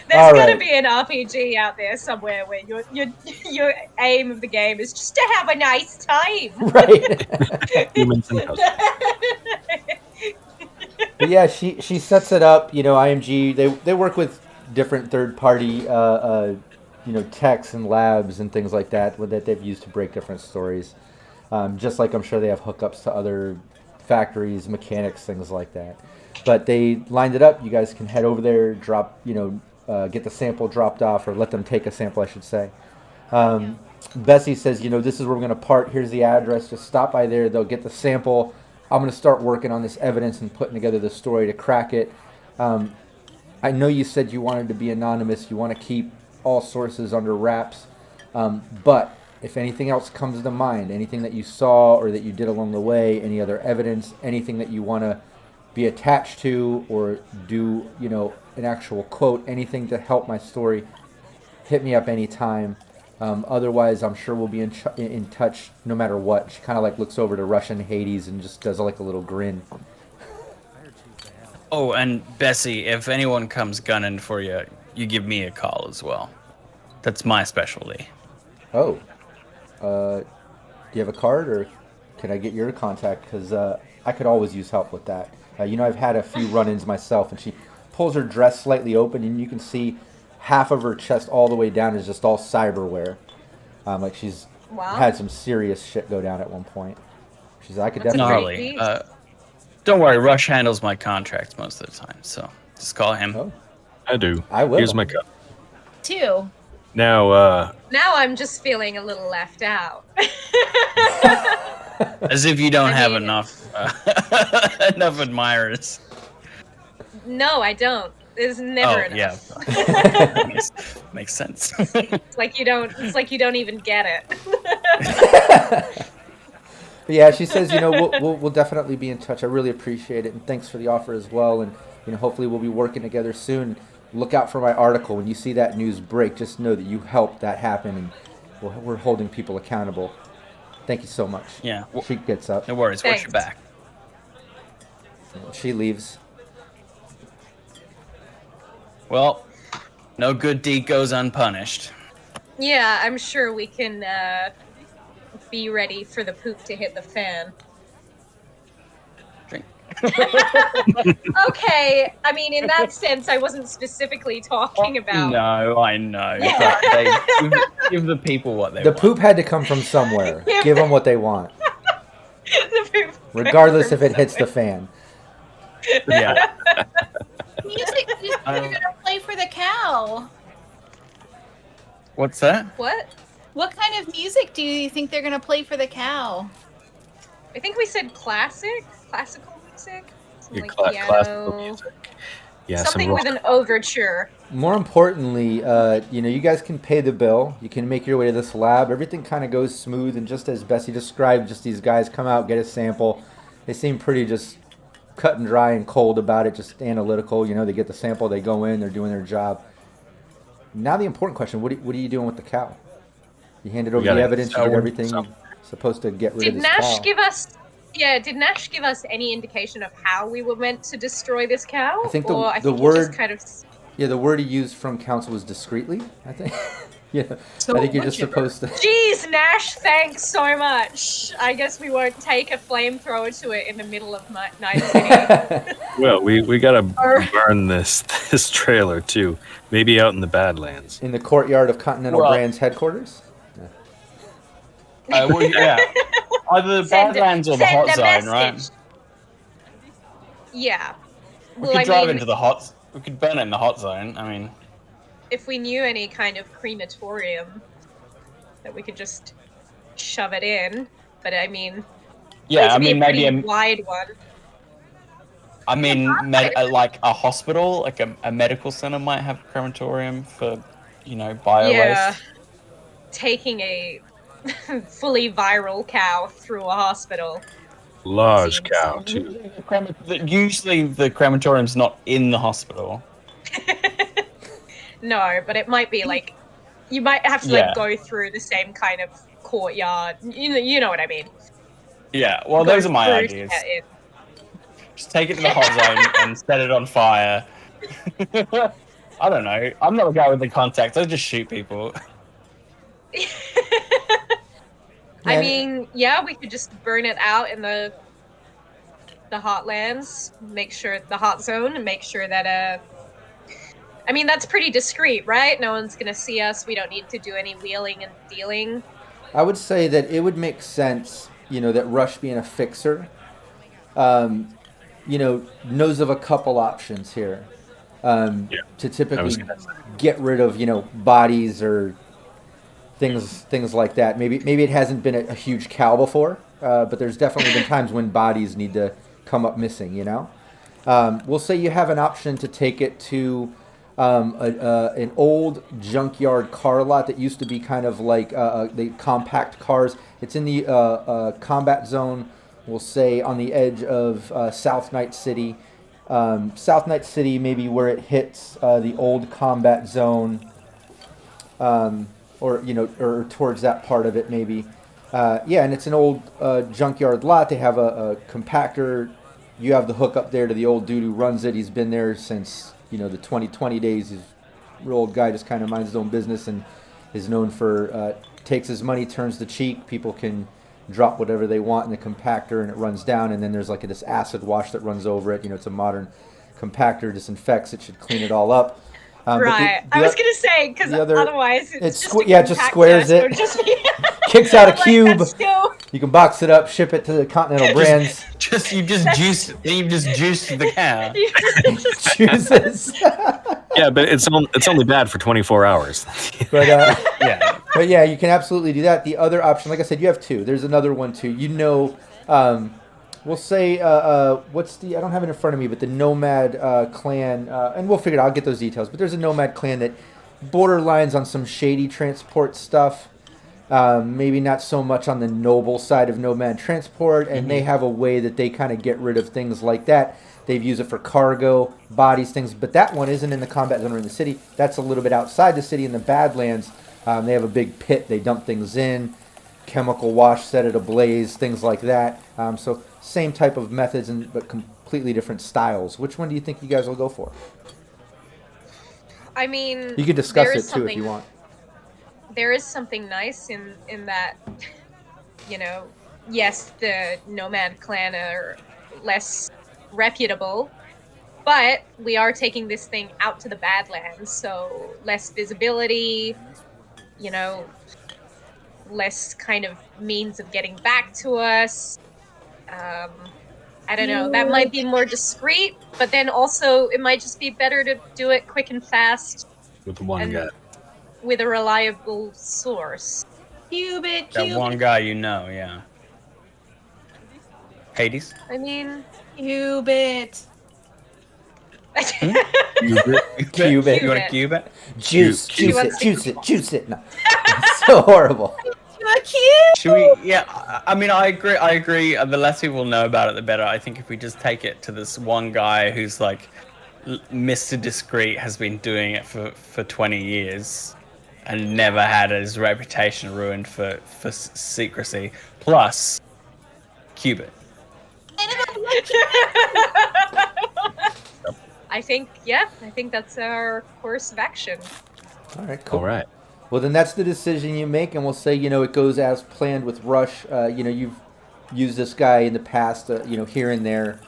There's All gotta right. be an RPG out there somewhere where your aim of the game is just to have a nice time. Right. Humans in house. But yeah, she sets it up. You know, IMG they work with different third party techs and labs and things like that that they've used to break different stories. Just like I'm sure they have hookups to other factories, mechanics, things like that. But they lined it up. You guys can head over there, get the sample dropped off, or let them take a sample, I should say. Bessie says, this is where we're going to part. Here's the address. Just stop by there. They'll get the sample. I'm going to start working on this evidence and putting together the story to crack it. I know you said you wanted to be anonymous. You want to keep all sources under wraps. But if anything else comes to mind, anything that you saw or that you did along the way, any other evidence, anything that you want to be attached to or do, an actual quote, anything to help my story, hit me up anytime. Otherwise, I'm sure we'll be in touch no matter what. She kind of like looks over to Russian Hades and just does like a little grin. Oh, and Bessie, if anyone comes gunning for you, you give me a call as well. That's my specialty. Oh, do you have a card or can I get your contact? Because I could always use help with that. I've had a few run-ins myself, and she pulls her dress slightly open, and you can see half of her chest all the way down is just all cyberware. Like she's Wow. had some serious shit go down at one point. She's I could That's definitely. great. Gnarly. Don't worry, Rush handles my contracts most of the time, so just call him. Oh, I do. I will. Here's my cup. 2. Now, Now I'm just feeling a little left out. As if you don't I have mean- enough enough admirers. No, I don't. There's never Oh, yeah. enough. Makes sense. It's like you don't. It's like you don't even get it. But yeah, she says, we'll definitely be in touch. I really appreciate it, and thanks for the offer as well. And hopefully we'll be working together soon. Look out for my article when you see that news break. Just know that you helped that happen, and we're holding people accountable. Thank you so much. Yeah. She gets up. No worries. Watch Thanks. your back. She leaves. Well, no good deed goes unpunished. Yeah, I'm sure we can be ready for the poop to hit the fan. Drink. Okay, I mean, in that sense, I wasn't specifically talking about. No, I know. But give the people what they The want. poop had to come from somewhere. Give them what they want, The poop regardless if it hits the fan. Yeah. Music they're gonna play for the cow. What's that? What? What kind of music do you think they're gonna play for the cow? I think we said classical music. Something your like classical piano. music. Yeah, Something some with an overture. More importantly, you guys can pay the bill. You can make your way to this lab. Everything kind of goes smooth, and just as Bessie described, just these guys come out, get a sample. They seem pretty just cut and dry and cold about it, just analytical. They get the sample, they go in, they're doing their job. Now the important question, what are you doing with the cow? You handed over the gotta evidence, you sell did her everything you're something. supposed to get rid Did of this Nash cow. give us? Yeah, did Nash give us any indication of how we were meant to destroy this cow? I think or I the think he word- just kind of. Yeah, the word he used from council was discreetly, I think. Yeah, So I think you're just whichever. supposed to... Jeez, Nash, thanks so much. I guess we won't take a flamethrower to it in the middle of Night City. Well, we gotta Or- burn this trailer too. Maybe out in the Badlands. In the courtyard of Continental Well- Brands headquarters? Well, yeah. Either the Send- Badlands or the send Hot the Zone, right? message. Yeah. We Well, could I drive mean, into the hot. We could burn it in the Hot Zone. I mean, if we knew any kind of crematorium that we could just shove it in, but I mean, yeah. to I be mean, a maybe pretty wide one. like a hospital, like a medical center might have a crematorium for, bio Yeah. waste. Taking a fully viral cow through a hospital. Large Seems- cow too. Usually the crematorium's not in the hospital. No, but it might be like you might have to Yeah. go through the same kind of courtyard. You know what I mean. Yeah. Well, Go those are my through to ideas. get in. Just take it to the Hot Zone and set it on fire. I don't know. I'm not a guy with the contacts. I just shoot people. I Yeah. mean, yeah, we could just burn it out in the Hotlands. Make sure the Hot Zone, and make sure that I mean, that's pretty discreet, right? No one's gonna see us. We don't need to do any wheeling and dealing. I would say that it would make sense, that Rush being a fixer, knows of a couple options here Yeah, to I typically was gonna say. get rid of, bodies or things like that. Maybe it hasn't been a huge cow before, but there's definitely been times when bodies need to come up missing. We'll say you have an option to take it to an old junkyard car lot that used to be kind of like the compact cars. It's in the combat zone, we'll say, on the edge of South Night City. South Night City, maybe where it hits the old combat zone, or towards that part of it, maybe. Yeah, and it's an old junkyard lot. They have a compactor. You have the hook up there to the old dude who runs it. He's been there since the 2020 days. He's a real old guy, just kind of minds his own business and is known for takes his money, turns the cheek. People can drop whatever they want in the compactor, and it runs down. And then there's like this acid wash that runs over it. It's a modern compactor disinfects. It should clean it all up. But Right. I was gonna say because the other- otherwise it's just squ- a yeah, it just compactor, squares so it. it'd just be- Kicks out a I'm like, cube. that's still- You can box it up, ship it to the Continental Brands. You've just juiced the cow. Juices. Yeah, but it's only bad for 24 hours. But Yeah. but yeah, you can absolutely do that. The other option, like I said, you have two. There's another one too. We'll say what's the? I don't have it in front of me, but the Nomad clan, and we'll figure it out. I'll get those details. But there's a Nomad clan that borderlines on some shady transport stuff. Maybe not so much on the noble side of Nomad transport, and they have a way that they kind of get rid of things like that. They've used it for cargo, bodies, things, but that one isn't in the combat zone or in the city. That's a little bit outside the city in the Badlands. They have a big pit. They dump things in, chemical wash, set it ablaze, things like that. So same type of methods, but completely different styles. Which one do you think you guys will go for? I mean, You can discuss there it is too if something- you want. There is something nice in that, yes, the Nomad clan are less reputable, but we are taking this thing out to the Badlands, so less visibility, less kind of means of getting back to us. I don't know. That might be more discreet, but then also it might just be better to do it quick and fast With the one And- guy. with a reliable source. Cubit, That one guy yeah. Hades? I mean, Cubit. Cube You it. want to cube it? Juice Cube. it, juice it, juice it. No. It's so horrible. Should we? Yeah, I mean, I agree. The less people know about it, the better. I think if we just take it to this one guy who's like Mr. Discreet, has been doing it for 20 years and never had his reputation ruined for secrecy. Plus, Cubit. I think that's our course of action. All right, cool. All right. Well, then that's the decision you make, and we'll say, it goes as planned with Rush. You've used this guy in the past, here and there.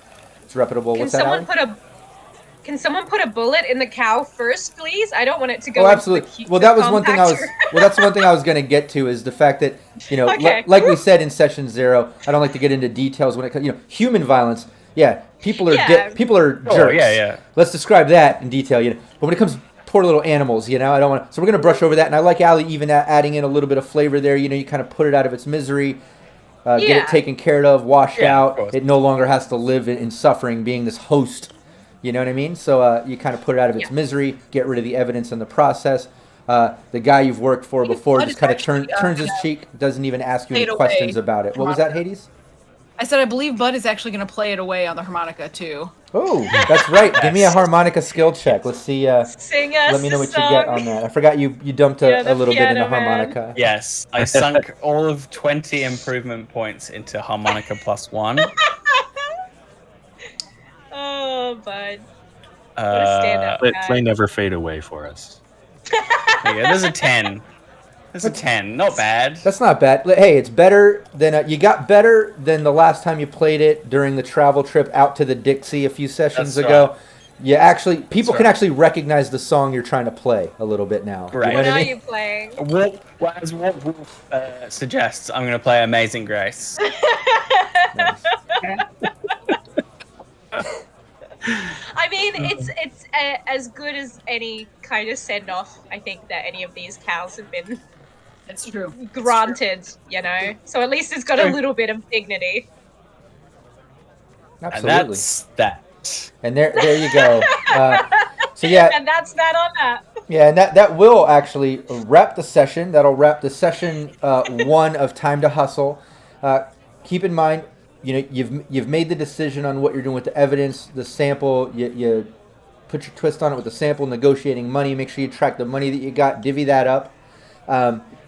It's reputable. Can What's that, someone Allie? put a bullet in the cow first, please? I don't want it to go. Oh, into absolutely. the Well, that was one thing I was. compactor. Well, that's one thing I was going to get to is the fact that Okay. like we said in session 0, I don't like to get into details when it comes. Human violence. Yeah, people are Yeah. people are Oh, jerks. yeah. Let's describe that in detail. But when it comes to poor little animals, I don't want to. So we're going to brush over that, and I like Allie even adding in a little bit of flavor there. You kind of put it out of its misery. Get Yeah. it taken care of, washed Yeah, of out. course. It no longer has to live in suffering, being this host. You know what I mean? So you kind of put it out of its Yeah. misery, get rid of the evidence in the process. The guy you've worked for before Bud just is kind of actually, turns his gonna cheek, doesn't even ask you any fade away questions about it. What was that, harmonica. Hades? I said I believe Bud is actually going to play it away on the harmonica too. Oh, that's right. Give me a harmonica skill check. Let's see. Sing us Let me know a what you get song. on that. I forgot you dumped Yeah, a the little bit into piano man. harmonica. Yes, I sunk all of 20 improvement points into harmonica +1. Oh, bud. Uh, a stand-up. They never fade away for us. yeah, there's a 10. There's a 10. Not bad. That's not bad. Hey, it's better than you got better than the last time you played it during the travel trip out to the Dixie a few sessions That's ago. right. You actually, people That's can right. actually recognize the song you're trying to play a little bit now. Right. You know What what I are mean? you playing? As what Wolf suggests, I'm going to play Amazing Grace. Nice. I mean, it's as good as any kind of send off. I think that any of these cows have been It's true. granted. So at least it's got a True. little bit of dignity. And Absolutely. that's that. And there you go. So yeah, And that's that on that. yeah, and that will actually wrap the session. That'll wrap the session 1 of Time to Hustle. Keep in mind, you've made the decision on what you're doing with the evidence, the sample. You put your twist on it with the sample, negotiating money. Make sure you track the money that you got, divvy that up.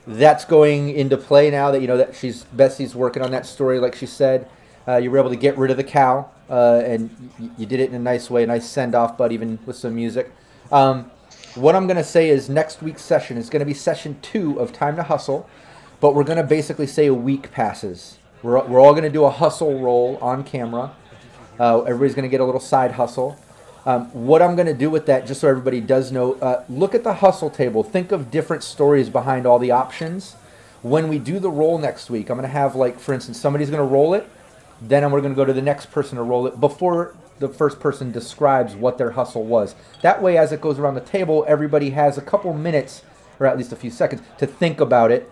That's going into play now that that Bessie's working on that story, like she said. You were able to get rid of the cow, and you did it in a nice way, a nice send-off, but even with some music. What I'm going to say is next week's session is going to be session 2 of Time to Hustle, but we're going to basically say a week passes. We're all going to do a hustle roll on camera. Everybody's going to get a little side hustle. What I'm going to do with that, just so everybody does know, look at the hustle table. Think of different stories behind all the options. When we do the roll next week, I'm going to have, like, for instance, somebody's going to roll it, then we're going to go to the next person to roll it before the first person describes what their hustle was. That way, as it goes around the table, everybody has a couple minutes, or at least a few seconds, to think about it.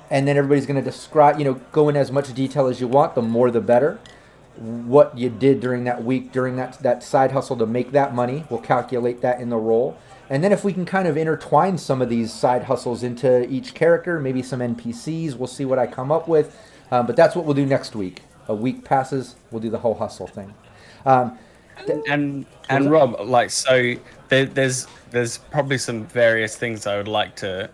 And then everybody's going to describe, go in as much detail as you want, the more the better. What you did during that week, during that side hustle to make that money. We'll calculate that in the roll. And then if we can kind of intertwine some of these side hustles into each character, maybe some NPCs, we'll see what I come up with. But that's what we'll do next week. A week passes, we'll do the whole hustle thing. And Rob, like, so there's probably some various things I would like to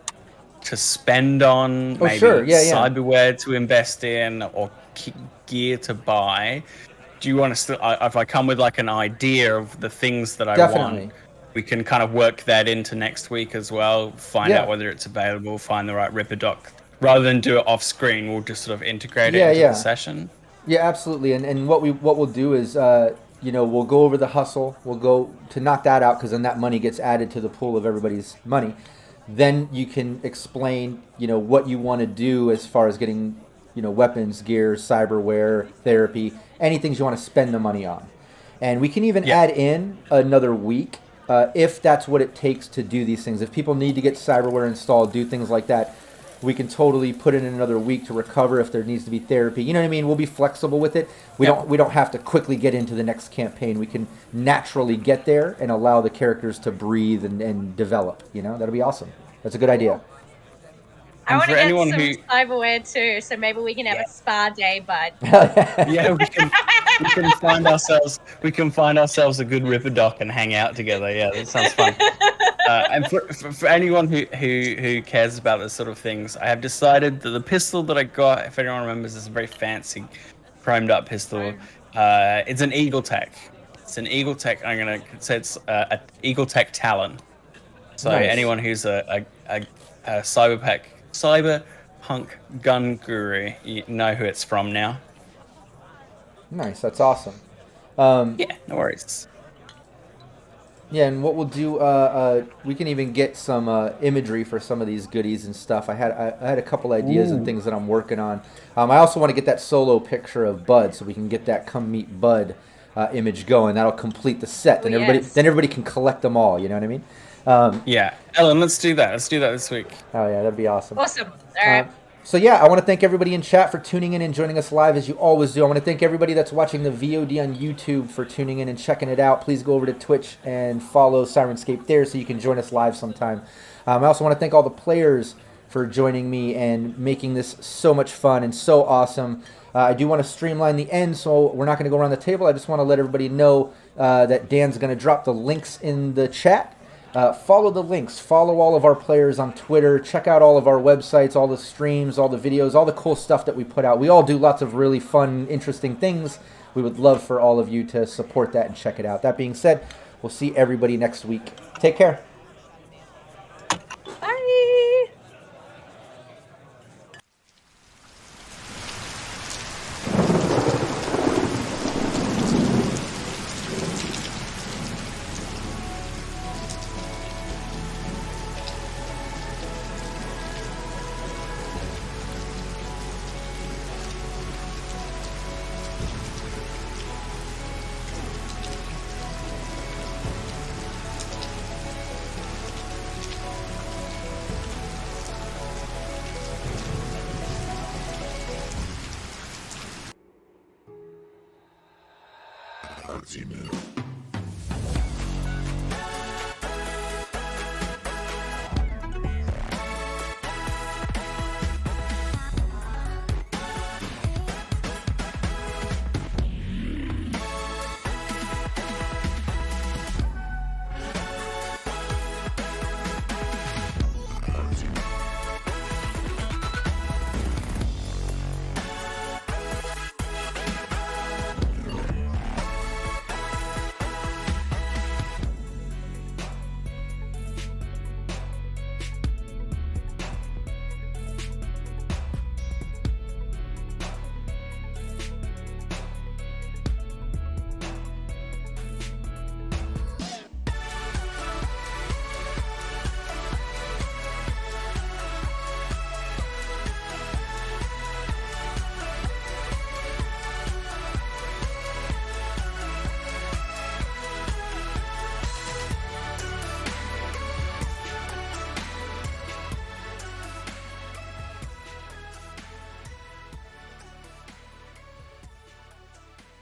spend on, maybe sure. Yeah. cyberware to invest in, or gear to buy. Do you want to still, if I come with like an idea of the things that I want, we can kind of work that into next week as well, find out whether it's available, find the right Ripperdoc. Rather than do it off screen, we'll just sort of integrate it into the session. Yeah, absolutely. And what we'll do is, we'll go over the hustle. We'll go to knock that out, because then that money gets added to the pool of everybody's money. Then you can explain, what you want to do as far as getting, weapons, gear, cyberware, therapy, anything you want to spend the money on. And we can even add in another week if that's what it takes to do these things. If people need to get cyberware installed, do things like that, we can totally put in another week to recover if there needs to be therapy. You know what I mean? We'll be flexible with it. We don't have to quickly get into the next campaign. We can naturally get there and allow the characters to breathe and develop. That'll be awesome. That's a good idea. I want to get some cyberware too, so maybe we can have a spa day, bud. Yeah, we can find ourselves a good Ripperdoc and hang out together. Yeah, that sounds fun. And for anyone who cares about this sort of things, I have decided that the pistol that I got, if anyone remembers, is a very fancy chromed up pistol. It's an Eagle Tech. It's an Eagle Tech. I'm gonna say it's an Eagle Tech Talon. So anyone who's a cyberpunk gun guru, you know who it's from now. Nice, that's awesome. Yeah, no worries. Yeah, and what we'll do, we can even get some imagery for some of these goodies and stuff. I had a couple ideas and things that I'm working on. I also want to get that solo picture of Bud, so we can get that "Come Meet Bud" image going. That'll complete the set. Then everybody can collect them all. You know what I mean? Yeah, Ellen, let's do that. Let's do that this week. Oh yeah, that'd be awesome. Awesome. All right. So yeah, I want to thank everybody in chat for tuning in and joining us live as you always do. I want to thank everybody that's watching the VOD on YouTube for tuning in and checking it out. Please go over to Twitch and follow Syrinscape there so you can join us live sometime. I also want to thank all the players for joining me and making this so much fun and so awesome. I do want to streamline the end, so we're not going to go around the table. I just want to let everybody know that Dan's going to drop the links in the chat. Follow the links. Follow all of our players on Twitter. Check out all of our websites, all the streams, all the videos, all the cool stuff that we put out. We all do lots of really fun, interesting things. We would love for all of you to support that and check it out. That being said, we'll see everybody next week. Take care. Bye. Azimut.